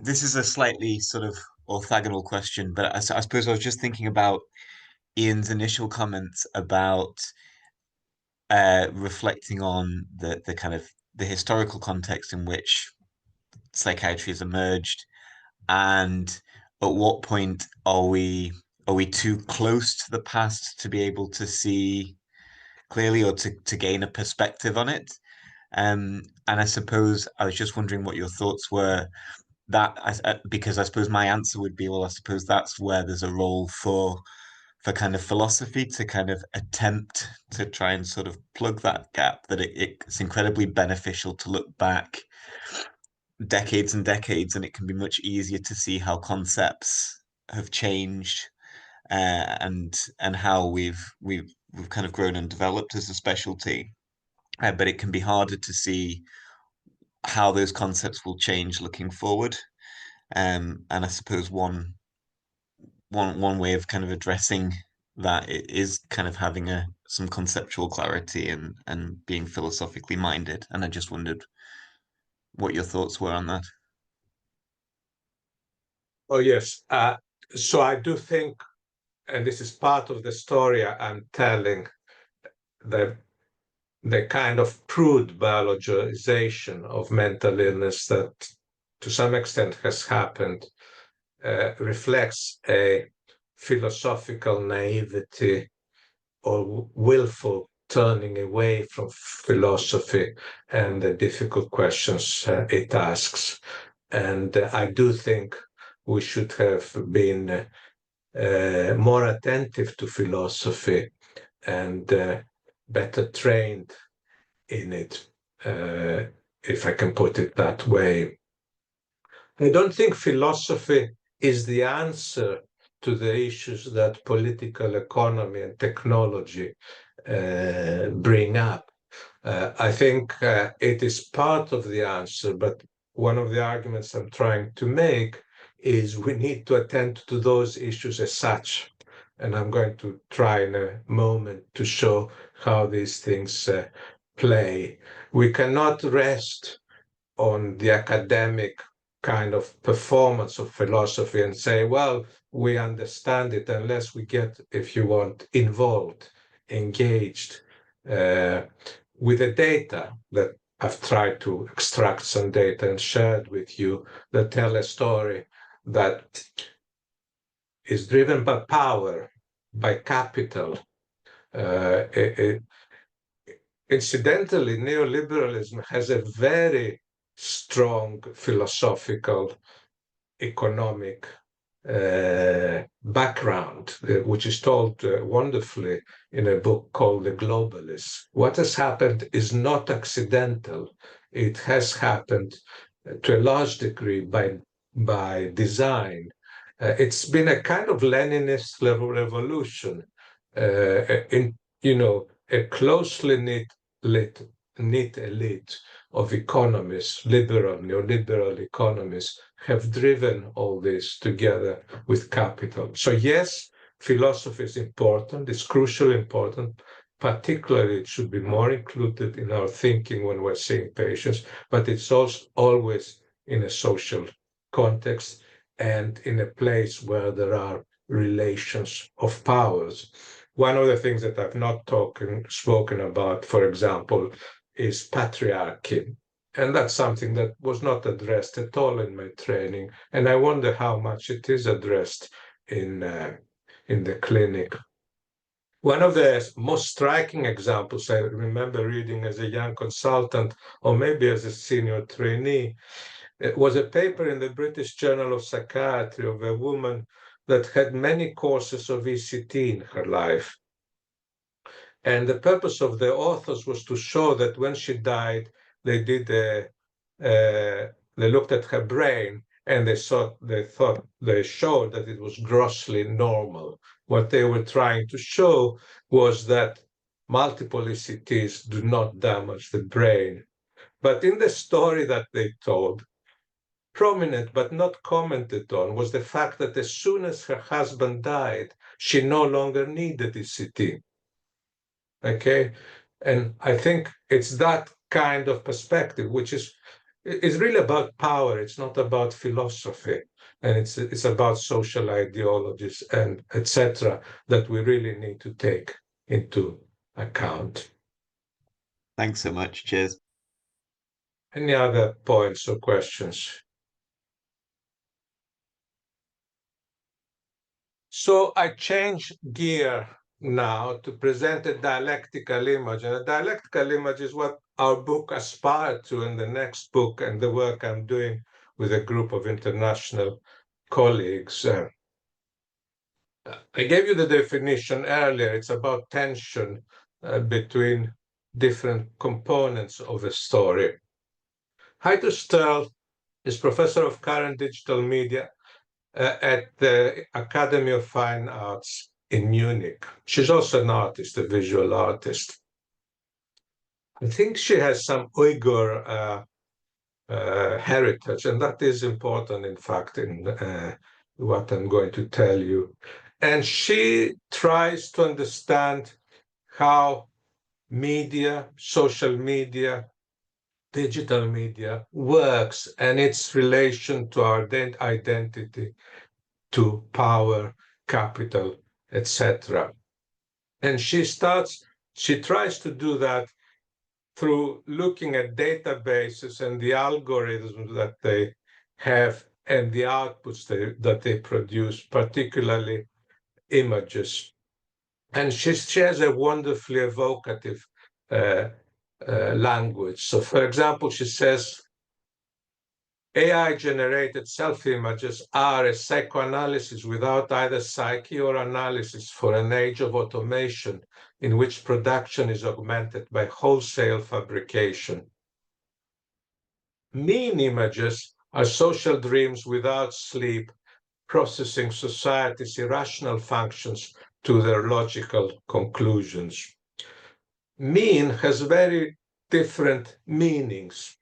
This is a slightly sort of orthogonal question, but I suppose I was just thinking about Ian's initial comments about reflecting on the kind of the historical context in which psychiatry has emerged, and at what point are we too close to the past to be able to see clearly or to gain a perspective on it? And I suppose I was just wondering what your thoughts were that because I suppose my answer would be, well, I suppose that's where there's a role for kind of philosophy to kind of attempt to try and sort of plug that gap, that it's incredibly beneficial to look back decades and decades, and it can be much easier to see how concepts have changed and how we've kind of grown and developed as a specialty. But it can be harder to see how those concepts will change looking forward. And I suppose one way of kind of addressing that is kind of having some conceptual clarity and being philosophically minded. And I just wondered what your thoughts were on that. Oh, yes. So I do think, and this is part of the story I'm telling, the kind of crude biologization of mental illness that to some extent has happened reflects a philosophical naivety or willful turning away from philosophy and the difficult questions it asks. And I do think we should have been more attentive to philosophy and better trained in it, if I can put it that way. I don't think philosophy is the answer to the issues that political economy and technology bring up. I think it is part of the answer, but one of the arguments I'm trying to make is we need to attend to those issues as such. And I'm going to try in a moment to show how these things play. We cannot rest on the academic kind of performance of philosophy and say, well, we understand it unless we get, if you want, involved, engaged with the data that I've tried to extract some data and shared with you that tell a story that is driven by power, by capital. Incidentally, neoliberalism has a very strong philosophical, economic background, which is told wonderfully in a book called The Globalists. What has happened is not accidental. It has happened to a large degree by design. It's been a kind of Leninist level revolution in, a closely knit elite of economists, liberal, neoliberal economists, have driven all this together with capital. So yes, philosophy is important, it's crucially important, particularly it should be more included in our thinking when we're seeing patients, but it's also always in a social context and in a place where there are relations of powers. One of the things that I've not spoken about, for example, is patriarchy. And that's something that was not addressed at all in my training. And I wonder how much it is addressed in the clinic. One of the most striking examples I remember reading as a young consultant, or maybe as a senior trainee, it was a paper in the British Journal of Psychiatry of a woman that had many courses of ECT in her life. And the purpose of the authors was to show that when she died, they looked at her brain and they showed that it was grossly normal. What they were trying to show was that multiple ECTs do not damage the brain. But in the story that they told, prominent but not commented on was the fact that as soon as her husband died, she no longer needed ECT. Okay, and I think it's that kind of perspective, which is really about power. It's not about philosophy, and it's about social ideologies and etc. that we really need to take into account. Thanks so much. Cheers. Any other points or questions? So I change gear now to present a dialectical image. And a dialectical image is what our book aspired to in the next book and the work I'm doing with a group of international colleagues. I gave you the definition earlier. It's about tension between different components of a story. Heide Sturl is professor of current digital media at the Academy of Fine Arts in Munich. She's also an artist, a visual artist. I think she has some Uyghur heritage, and that is important, in fact, in what I'm going to tell you. And she tries to understand how media, social media, digital media works and its relation to our identity, to power, capital, etc. And she tries to do that through looking at databases and the algorithms that they have and the outputs that they produce, particularly images. And she has a wonderfully evocative language. So, for example, she says, AI-generated self-images are a psychoanalysis without either psyche or analysis for an age of automation in which production is augmented by wholesale fabrication. Meme images are social dreams without sleep, processing society's irrational functions to their logical conclusions. Mean has very different meanings,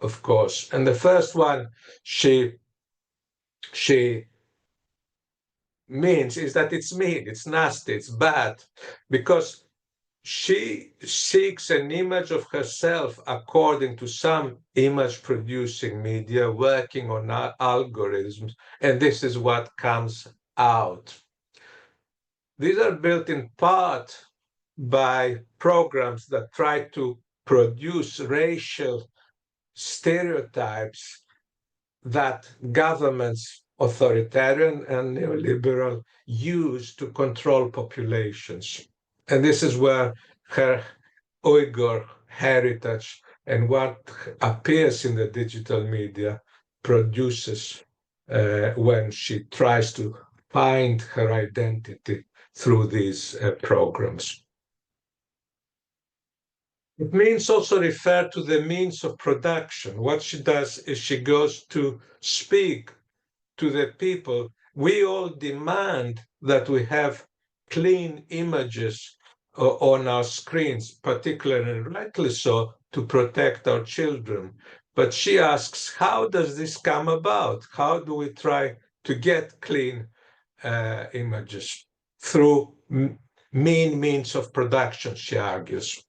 of course. And the first one she means is that it's mean, it's nasty, it's bad, because she seeks an image of herself according to some image-producing media working on algorithms, and this is what comes out. These are built in part by programs that try to produce racial stereotypes that governments, authoritarian and neoliberal, use to control populations. And this is where her Uyghur heritage and what appears in the digital media produces when she tries to find her identity through these programs. It means also refer to the means of production. What she does is she goes to speak to the people. We all demand that we have clean images on our screens, particularly and rightly so, to protect our children. But she asks, how does this come about? How do we try to get clean images? Through mean means of production, she argues.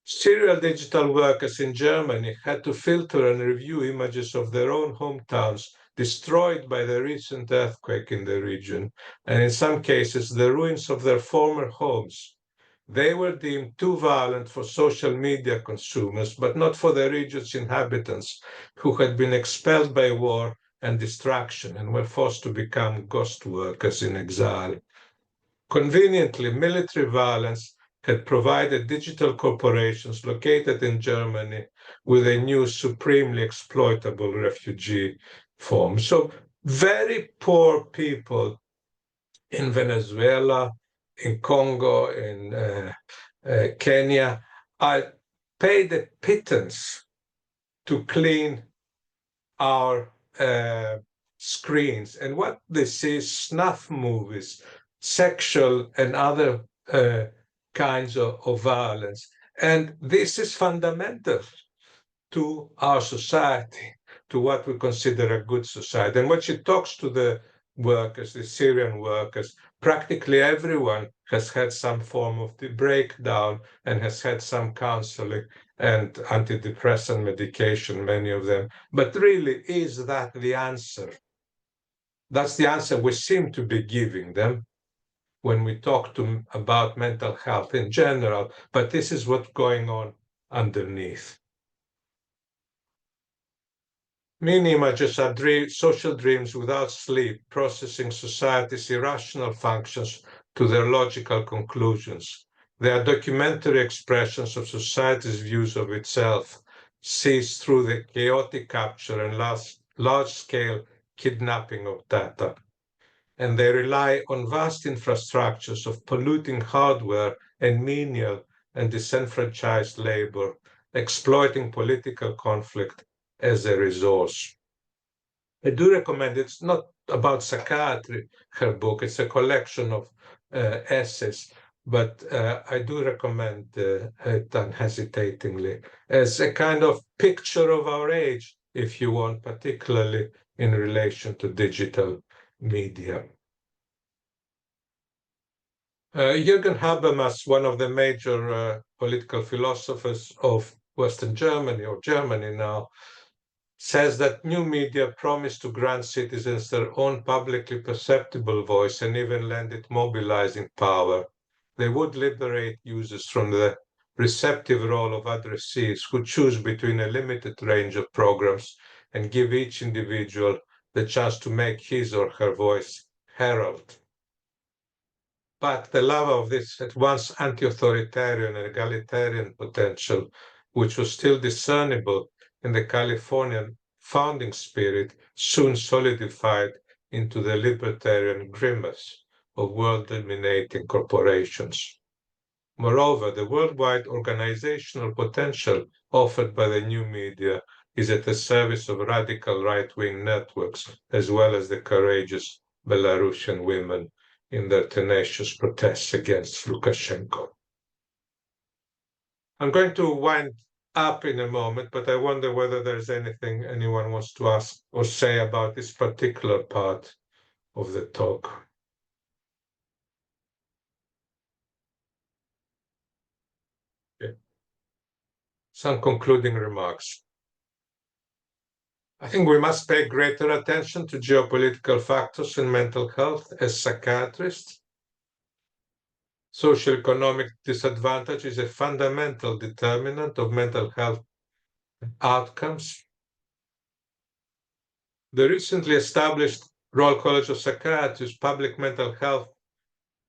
Serial digital workers in Germany had to filter and review images of their own hometowns destroyed by the recent earthquake in the region, and in some cases, the ruins of their former homes. They were deemed too violent for social media consumers, but not for the region's inhabitants, who had been expelled by war and destruction and were forced to become ghost workers in exile. Conveniently, military violence had provided digital corporations located in Germany with a new supremely exploitable refugee form. So very poor people in Venezuela, in Congo, in Kenya, are paid a pittance to clean our screens. And what this is, snuff movies, sexual and other kinds of violence. And this is fundamental to our society, to what we consider a good society. And when she talks to the workers, the Syrian workers, practically everyone has had some form of the breakdown and has had some counseling and antidepressant medication, many of them. But really, is that the answer? That's the answer we seem to be giving them when we talk about mental health in general, but this is what's going on underneath. Mean images are social dreams without sleep, processing society's irrational functions to their logical conclusions. They are documentary expressions of society's views of itself, seized through the chaotic capture and large-scale kidnapping of data. And they rely on vast infrastructures of polluting hardware and menial and disenfranchised labor, exploiting political conflict as a resource. I do recommend, it's not about psychiatry, her book, it's a collection of essays, but I do recommend it unhesitatingly as a kind of picture of our age, if you want, particularly in relation to digital media. Jürgen Habermas, one of the major political philosophers of Western Germany, or Germany now, says that new media promise to grant citizens their own publicly perceptible voice and even lend it mobilizing power. They would liberate users from the receptive role of addressees who choose between a limited range of programs and give each individual the chance to make his or her voice herald. But the love of this at once anti-authoritarian and egalitarian potential, which was still discernible in the Californian founding spirit, soon solidified into the libertarian grimace of world-dominating corporations. Moreover, the worldwide organizational potential offered by the new media is at the service of radical right-wing networks, as well as the courageous Belarusian women in their tenacious protests against Lukashenko. I'm going to wind up in a moment, but I wonder whether there's anything anyone wants to ask or say about this particular part of the talk. Okay. Some concluding remarks. I think we must pay greater attention to geopolitical factors in mental health as psychiatrists. Socioeconomic disadvantage is a fundamental determinant of mental health outcomes. The recently established Royal College of Psychiatrists Public Mental Health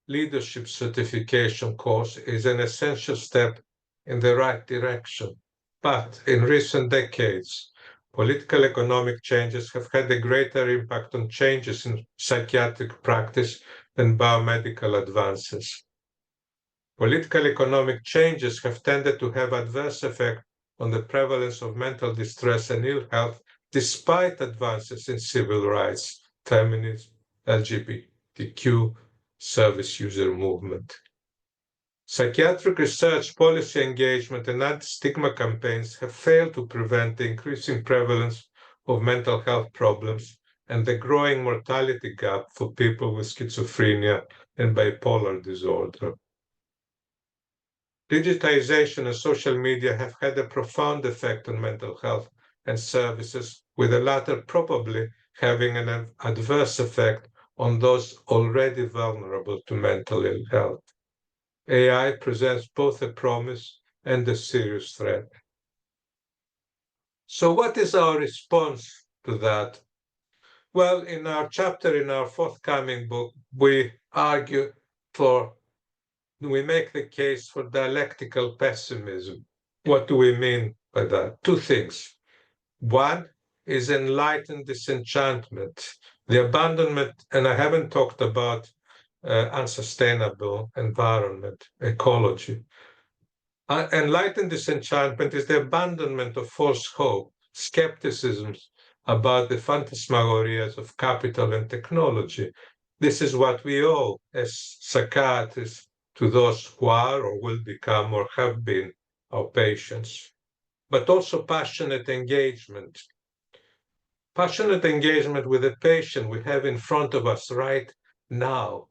Leadership Certification course is an essential step in the right direction. But in recent decades, political economic changes have had a greater impact on changes in psychiatric practice than biomedical advances. Political economic changes have tended to have adverse effect on the prevalence of mental distress and ill health, despite advances in civil rights, feminism, LGBTQ, service user movement. Psychiatric research, policy engagement, and anti-stigma campaigns have failed to prevent the increasing prevalence of mental health problems and the growing mortality gap for people with schizophrenia and bipolar disorder. Digitization and social media have had a profound effect on mental health and services, with the latter probably having an adverse effect on those already vulnerable to mental ill health. AI presents both a promise and a serious threat. So what is our response to that? Well, in our chapter in our forthcoming book, we make the case for dialectical pessimism. What do we mean by that? Two things. One is enlightened disenchantment, the abandonment, and I haven't talked about unsustainable environment, ecology. Enlightened disenchantment is the abandonment of false hope, skepticism about the phantasmagorias of capital and technology. This is what we owe as psychiatrists to those who are or will become or have been our patients, but also passionate engagement. Passionate engagement with the patient we have in front of us right now,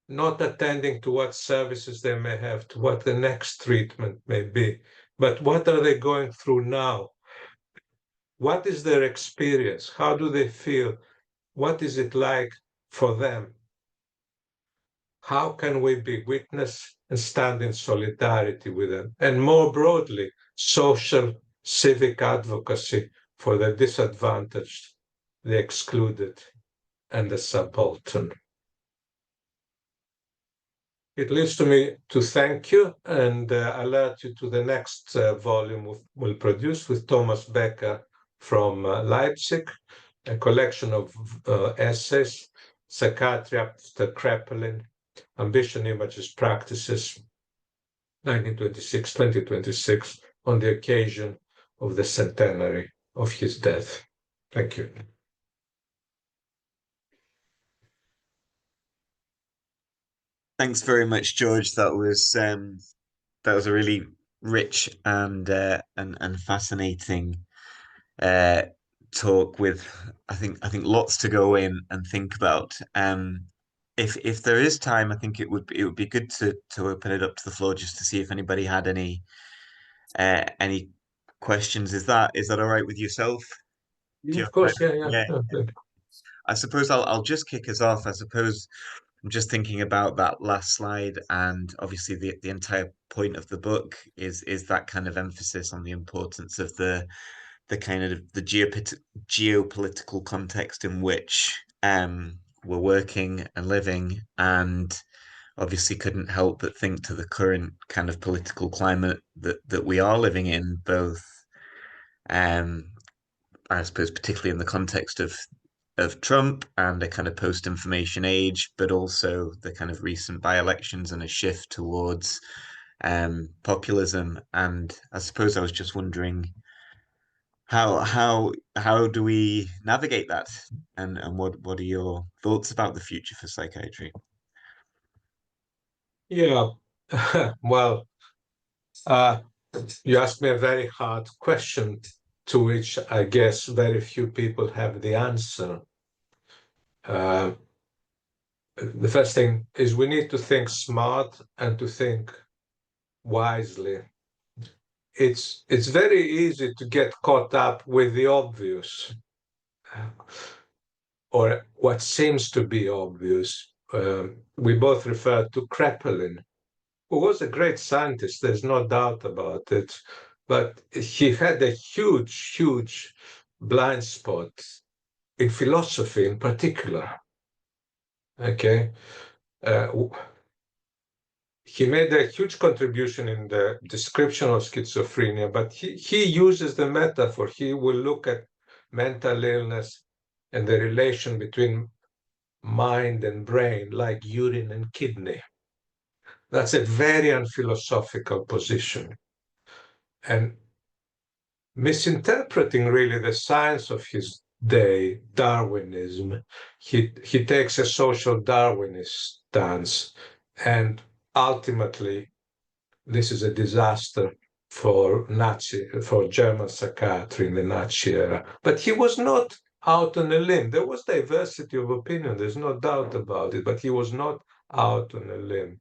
not attending to what services they may have, to what the next treatment may be, but what are they going through now? What is their experience? How do they feel? What is it like for them? How can we be witness and stand in solidarity with them? And more broadly, social civic advocacy for the disadvantaged, the excluded, and the subaltern. It leaves to me to thank you and alert you to the next volume we'll produce with Thomas Becker from Leipzig, a collection of essays, Psychiatry After Kraepelin, Ambition, Images, Practices, 1926-2026, on the occasion of the centenary of his death. Thank you. Thanks very much, George. That was a really rich and fascinating talk with I think lots to go in and think about. If there is time, I think it would be good to open it up to the floor just to see if anybody had any questions. Is that all right with yourself? Do you Of course, have yeah. I suppose I'll just kick us off. I suppose I'm just thinking about that last slide, and obviously the entire point of the book is that kind of emphasis on the importance of the kind of the geopolitical context in which we're working and living, and obviously couldn't help but think to the current kind of political climate that we are living in, both I suppose particularly in the context of Trump and a kind of post-information age, but also the kind of recent by-elections and a shift towards populism. And I suppose I was just wondering how do we navigate that? And what are your thoughts about the future for psychiatry? Yeah, well, you asked me a very hard question to which I guess very few people have the answer. Uh, the first thing is we need to think smart and to think wisely. It's very easy to get caught up with the obvious, or what seems to be obvious. We both refer to Kraepelin, who was a great scientist, there's no doubt about it, but he had a huge, huge blind spot in philosophy in particular. Okay. He made a huge contribution in the description of schizophrenia, but he uses the metaphor. He will look at mental illness and the relation between mind and brain like urine and kidney. That's a very unphilosophical position. And misinterpreting really the science of his day, Darwinism, he takes a social Darwinist stance. And ultimately, this is a disaster for German psychiatry in the Nazi era. But he was not out on a limb. There was diversity of opinion, there's no doubt about it, but he was not out on a limb.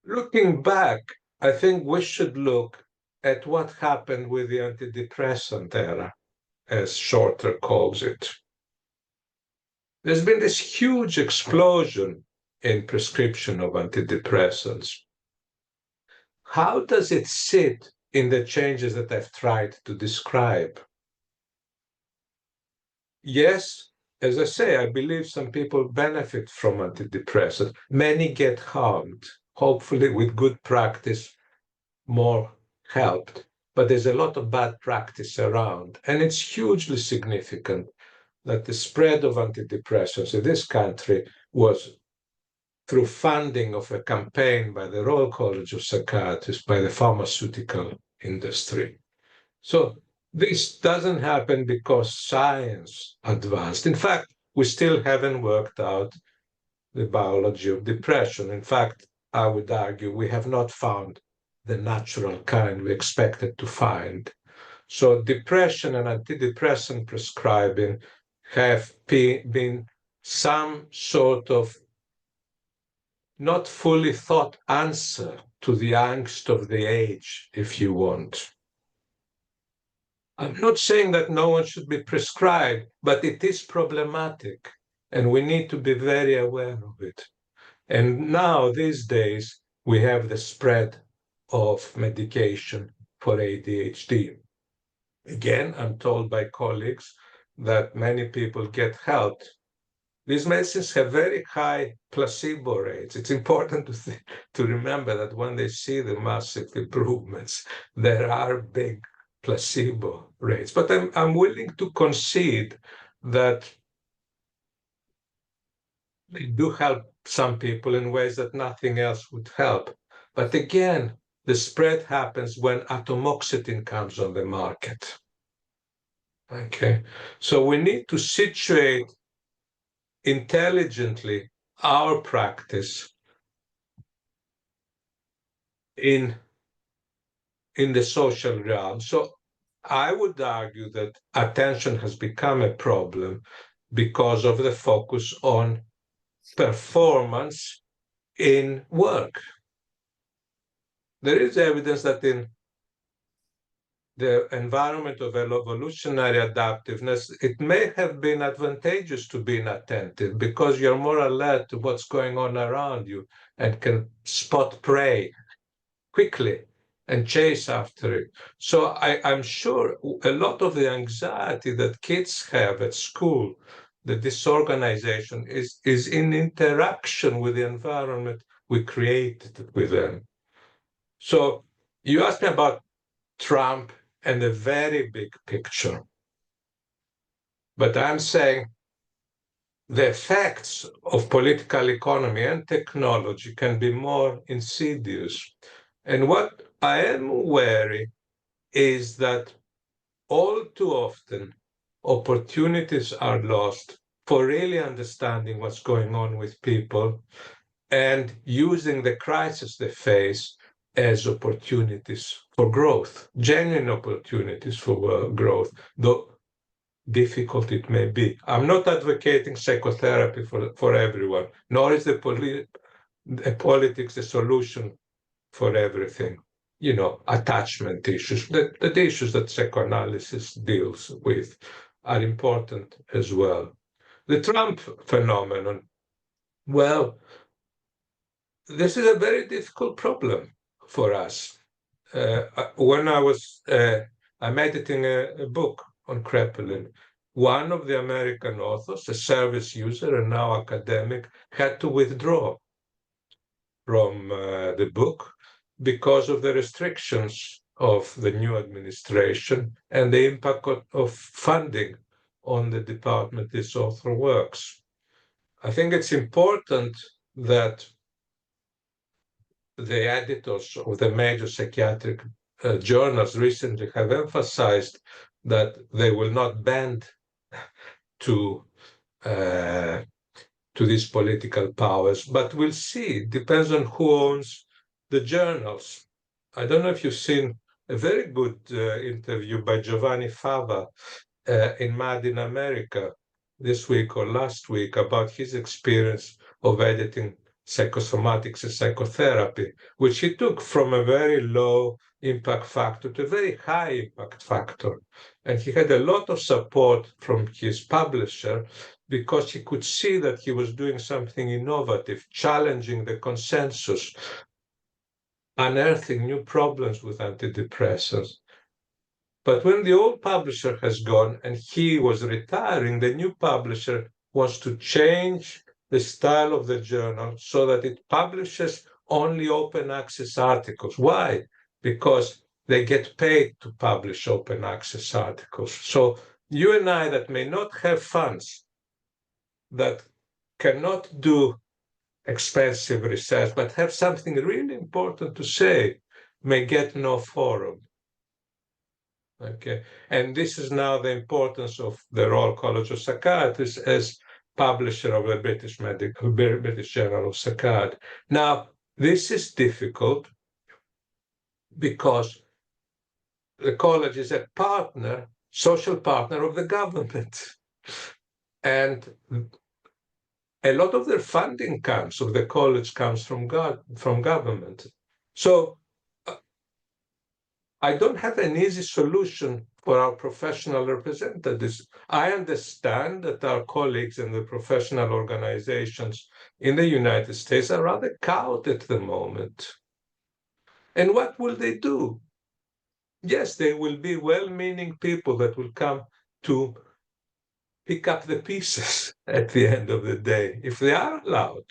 Looking back, I think we should look at what happened with the antidepressant era, as Shorter calls it. There's been this huge explosion in prescription of antidepressants. How does it sit in the changes that I've tried to describe? Yes, as I say, I believe some people benefit from antidepressants. Many get harmed, hopefully with good practice, more helped. But there's a lot of bad practice around. And it's hugely significant that the spread of antidepressants in this country was through funding of a campaign by the Royal College of Psychiatrists, by the pharmaceutical industry. So this doesn't happen because science advanced. In fact, we still haven't worked out the biology of depression. In fact, I would argue we have not found the natural kind we expected to find. So depression and antidepressant prescribing have been some sort of not fully thought answer to the angst of the age, if you want. I'm not saying that no one should be prescribed, but it is problematic, and we need to be very aware of it. And now, these days, we have the spread of medication for ADHD. Again, I'm told by colleagues that many people get helped. These medicines have very high placebo rates. It's important to remember that when they see the massive improvements, there are big placebo rates. But I'm willing to concede that they do help some people in ways that nothing else would help. But again, the spread happens when atomoxetine comes on the market. Okay, so we need to situate intelligently our practice in the social realm. So I would argue that attention has become a problem because of the focus on performance in work. There is evidence that in the environment of evolutionary adaptiveness, it may have been advantageous to be inattentive because you're more alert to what's going on around you and can spot prey quickly and chase after it. So I'm sure a lot of the anxiety that kids have at school, the disorganization, is in interaction with the environment we created with them. So you asked me about Trump and the very big picture. But I'm saying the effects of political economy and technology can be more insidious. And what I am wary is that all too often, opportunities are lost for really understanding what's going on with people and using the crisis they face as opportunities for growth, genuine opportunities for growth, though difficult it may be. I'm not advocating psychotherapy for everyone, nor is the politics the solution for everything. You know, attachment issues, the issues that psychoanalysis deals with are important as well. The Trump phenomenon, well, this is a very difficult problem for us. When I'm editing a book on Kraepelin. One of the American authors, a service user and now academic, had to withdraw from the book because of the restrictions of the new administration and the impact of funding on the department this author works. I think it's important that the editors of the major psychiatric journals recently have emphasized that they will not bend to these political powers, but we'll see. It depends on who owns the journals. I don't know if you've seen a very good interview by Giovanni Fava in Mad in America this week or last week about his experience of editing psychosomatics and psychotherapy, which he took from a very low impact factor to a very high impact factor. And he had a lot of support from his publisher because he could see that he was doing something innovative, challenging the consensus, unearthing new problems with antidepressants. But when the old publisher has gone and he was retiring, the new publisher wants to change the style of the journal so that it publishes only open access articles. Why? Because they get paid to publish open access articles. So you and I that may not have funds, that cannot do expensive research, but have something really important to say, may get no forum. Okay, and this is now the importance of the Royal College of Psychiatrists as publisher of the British Journal of Psychiatry. Now, this is difficult because the college is a partner, social partner of the government. And a lot of their funding comes, of the college comes from government. So I don't have an easy solution for our professional representatives. I understand that our colleagues in the professional organizations in the United States are rather cowed at the moment. And what will they do? Yes, there will be well-meaning people that will come to pick up the pieces at the end of the day. If they are allowed,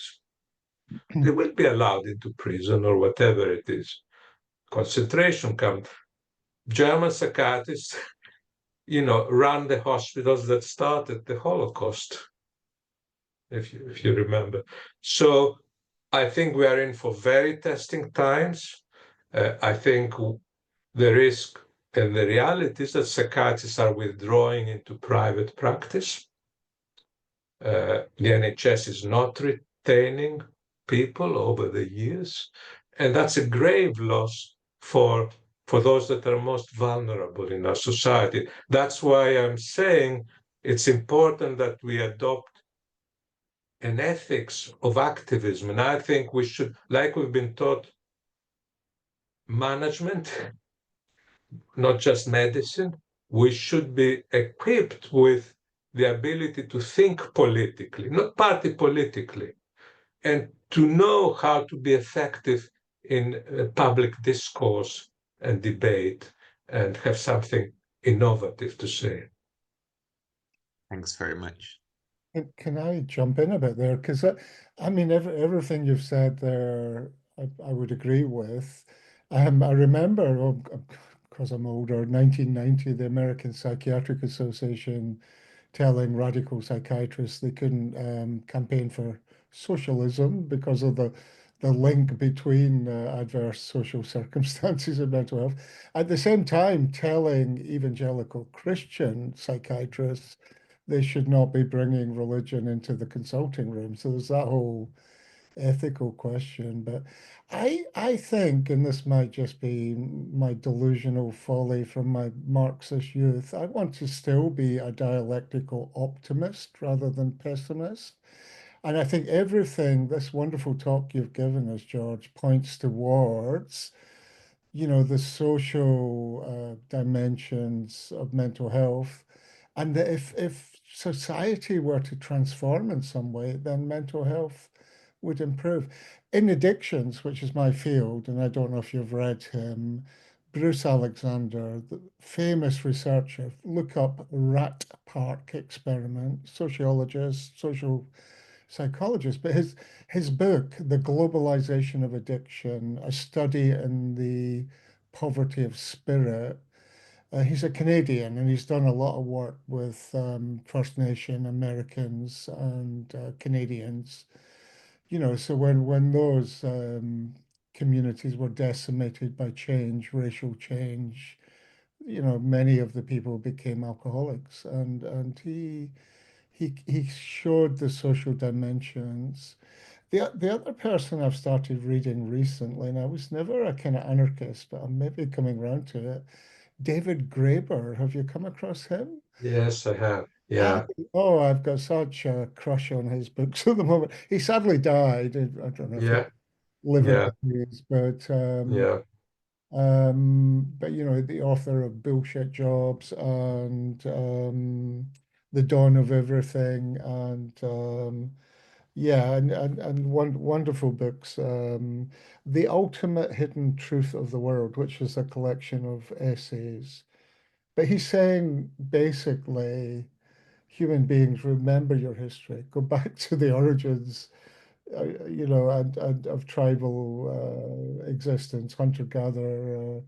they will be allowed into prison or whatever it is. Concentration camp. German psychiatrists, run the hospitals that started the Holocaust, if you remember. So I think we are in for very testing times. I think the risk and the reality is that psychiatrists are withdrawing into private practice. The NHS is not retaining people over the years, and that's a grave loss for those that are most vulnerable in our society. That's why I'm saying it's important that we adopt an ethics of activism. And I think we should, like we've been taught, management, not just medicine, we should be equipped with the ability to think politically, not party politically, and to know how to be effective in public discourse and debate and have something innovative to say. Thanks very much. Can I jump in a bit there? Because I mean, everything you've said there, I would agree with. I remember, because I'm older, 1990, the American Psychiatric Association telling radical psychiatrists they couldn't campaign for socialism because of the the link between adverse social circumstances and mental health. At the same time, telling evangelical Christian psychiatrists they should not be bringing religion into the consulting room. So there's that whole ethical question. But I think, and this might just be my delusional folly from my Marxist youth, I want to still be a dialectical optimist rather than pessimist. And I think everything, this wonderful talk you've given us, George, points towards, the social dimensions of mental health. And that if society were to transform in some way, then mental health would improve. In addictions, which is my field, and I don't know if you've read him, Bruce Alexander, the famous researcher, look up Rat Park experiment, sociologist, social psychologist, but his book, The Globalization of Addiction, a study in the poverty of spirit. He's a Canadian and he's done a lot of work with First Nation Americans and Canadians. So when those communities were decimated by change, racial change, many of the people became alcoholics, and he showed the social dimensions. The other person I've started reading recently, and I was never a kind of anarchist, but I'm maybe coming around to it. David Graeber, have you come across him? Yes, I have. Ah, Yeah, oh, I've got such a crush on his books at the moment. He sadly died. I don't know if he yeah, liver yeah, disease, but yeah, the author of Bullshit Jobs and The Dawn of Everything and yeah, and wonderful books. The Ultimate Hidden Truth of the World, which is a collection of essays. But he's saying basically, human beings, remember your history, go back to the origins, and of tribal existence, hunter-gatherer,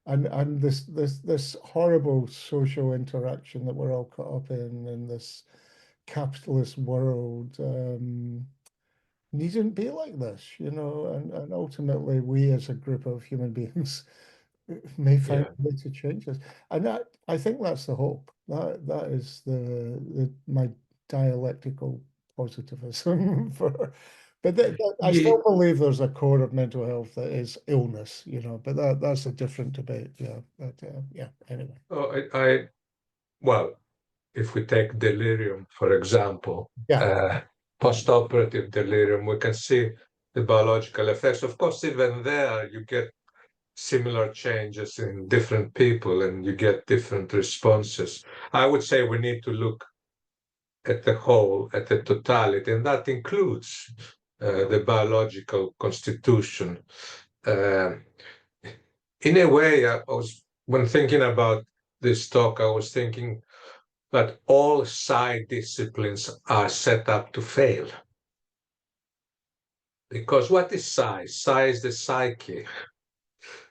and this horrible social interaction that we're all caught up in this capitalist world. Needn't be like this, and ultimately we as a group of human beings may find yeah. a way to change this. And I think that's the hope. That is the my dialectical positivism for I Ye- still believe there's a core of mental health that is illness, but that's a different debate. Yeah. But yeah, anyway. Oh, well, if we take delirium, for example, Yeah. post-operative delirium, we can see the biological effects. Of course, even there, you get similar changes in different people and you get different responses. I would say we need to look at the whole, at the totality, and that includes the biological constitution. Uh, in a way, when thinking about this talk, I was thinking that all side disciplines are set up to fail. Because what is psi? Psi is the psyche.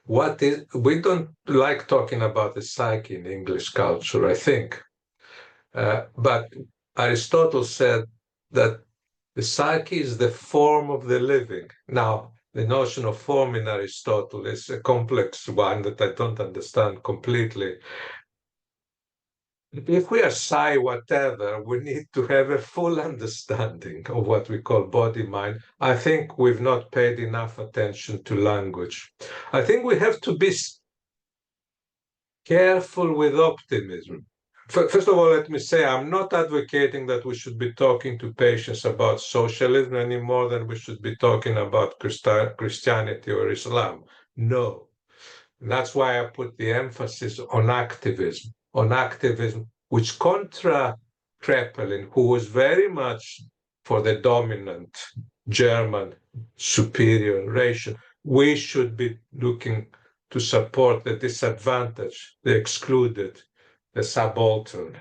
We don't like talking about the psyche in English culture, I think. But Aristotle said that the psyche is the form of the living. Now, the notion of form in Aristotle is a complex one that I don't understand completely. If we are psi whatever, we need to have a full understanding of what we call body-mind. I think we've not paid enough attention to language. I think we have to be careful with optimism. First of all, let me say I'm not advocating that we should be talking to patients about socialism any more than we should be talking about Christianity or Islam. No. That's why I put the emphasis on activism, which contra Kreppelin, who was very much for the dominant German superior racial, we should be looking to support the disadvantaged, the excluded, the subaltern.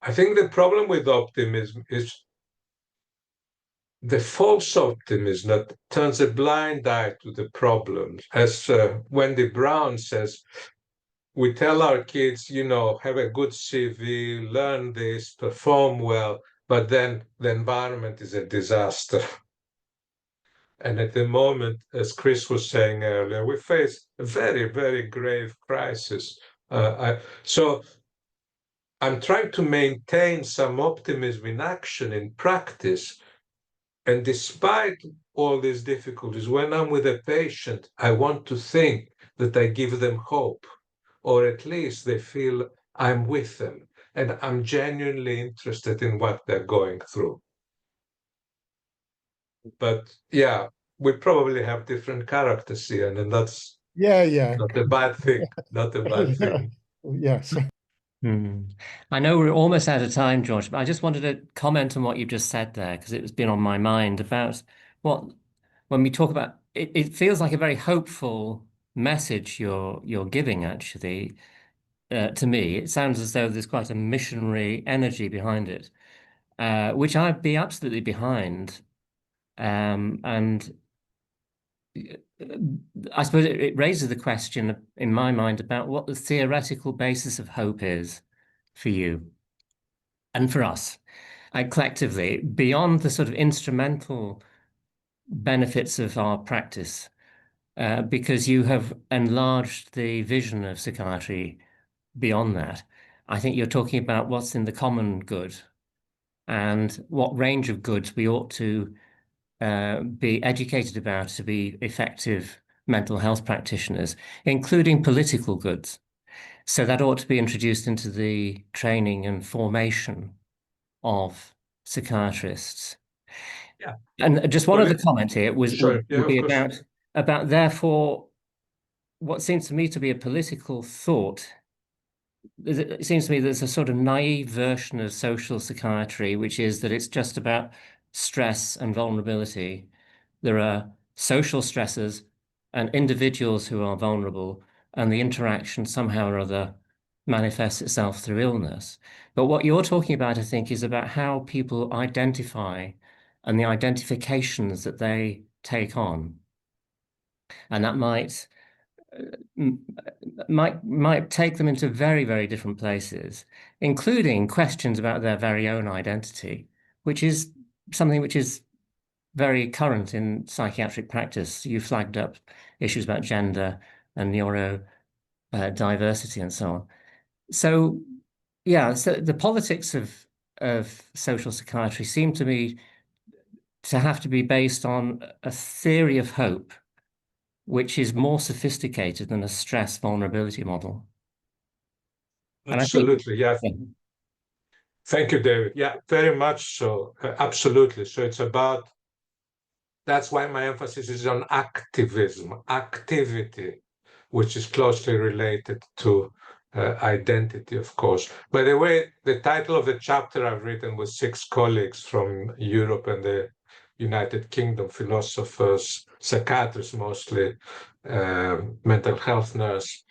I think the problem with optimism is the false optimism that turns a blind eye to the problems. As Wendy Brown says, we tell our kids, have a good CV, learn this, perform well, but then the environment is a disaster. And at the moment, as Chris was saying earlier, we face a very, very grave crisis. So I'm trying to maintain some optimism in action, in practice. And despite all these difficulties, when I'm with a patient, I want to think that I give them hope, or at least they feel I'm with them and I'm genuinely interested in what they're going through. But yeah, we probably have different characters here, and that's not a bad thing. Not a bad thing. Yes. I know we're almost out of time, George, but I just wanted to comment on what you've just said there, because it's been on my mind about when we talk about it, it feels like a very hopeful message you're giving, actually. To me, it sounds as though there's quite a missionary energy behind it, which I'd be absolutely behind. And I suppose it raises the question in my mind about what the theoretical basis of hope is for you and for us, collectively, beyond the sort of instrumental benefits of our practice, because you have enlarged the vision of psychiatry beyond that. I think you're talking about what's in the common good and what range of goods we ought to be educated about to be effective mental health practitioners, including political goods. So that ought to be introduced into the training and formation of psychiatrists. Yeah. And just one other comment here would be about therefore what seems to me to be a political thought. It seems to me there's a sort of naive version of social psychiatry, which is that it's just about stress and vulnerability. There are social stressors and individuals who are vulnerable, and the interaction somehow or other manifests itself through illness. But what you're talking about, I think, is about how people identify and the identifications that they take on. And that might take them into very, very different places, including questions about their very own identity, which is something which is very current in psychiatric practice. You flagged up issues about gender and neuro diversity and so on. So, yeah, so the politics of social psychiatry seem to me to have to be based on a theory of hope, which is more sophisticated than a stress vulnerability model. Absolutely, yeah. Thank you, David. Yeah, very much so. Absolutely. So it's about, that's why my emphasis is on activism, activity, which is closely related to identity, of course. By the way, the title of the chapter I've written with 6 colleagues from Europe and the United Kingdom, philosophers, psychiatrists mostly, mental health nurse,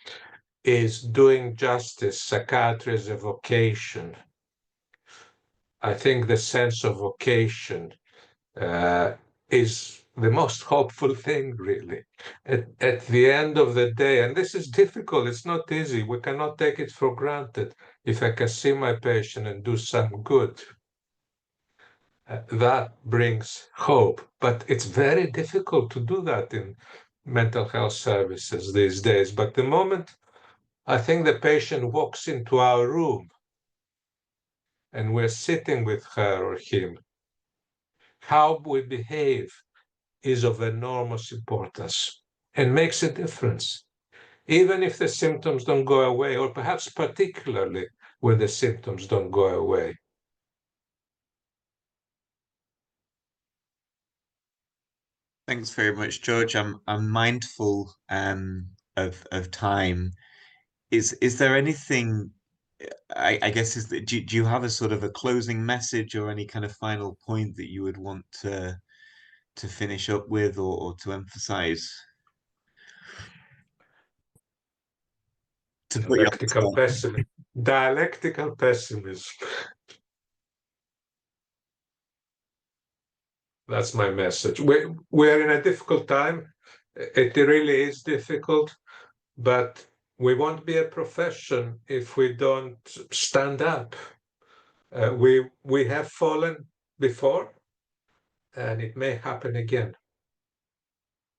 is Doing Justice, Psychiatry as a Vocation. I think the sense of vocation is the most hopeful thing, really. At the end of the day, and this is difficult, it's not easy, we cannot take it for granted. If I can see my patient and do some good, that brings hope. But it's very difficult to do that in mental health services these days. But the moment I think the patient walks into our room and we're sitting with her or him, how we behave is of enormous importance and makes a difference, even if the symptoms don't go away, or perhaps particularly when the symptoms don't go away. Thanks very much, George. I'm mindful of time. Is there anything? I guess do you have a sort of a closing message or any kind of final point that you would want to finish up with or to emphasize? To put Dialectical pessimism. Dialectical pessimism. That's my message. We're in a difficult time. It really is difficult, but we won't be a profession if we don't stand up. We have fallen before, and it may happen again.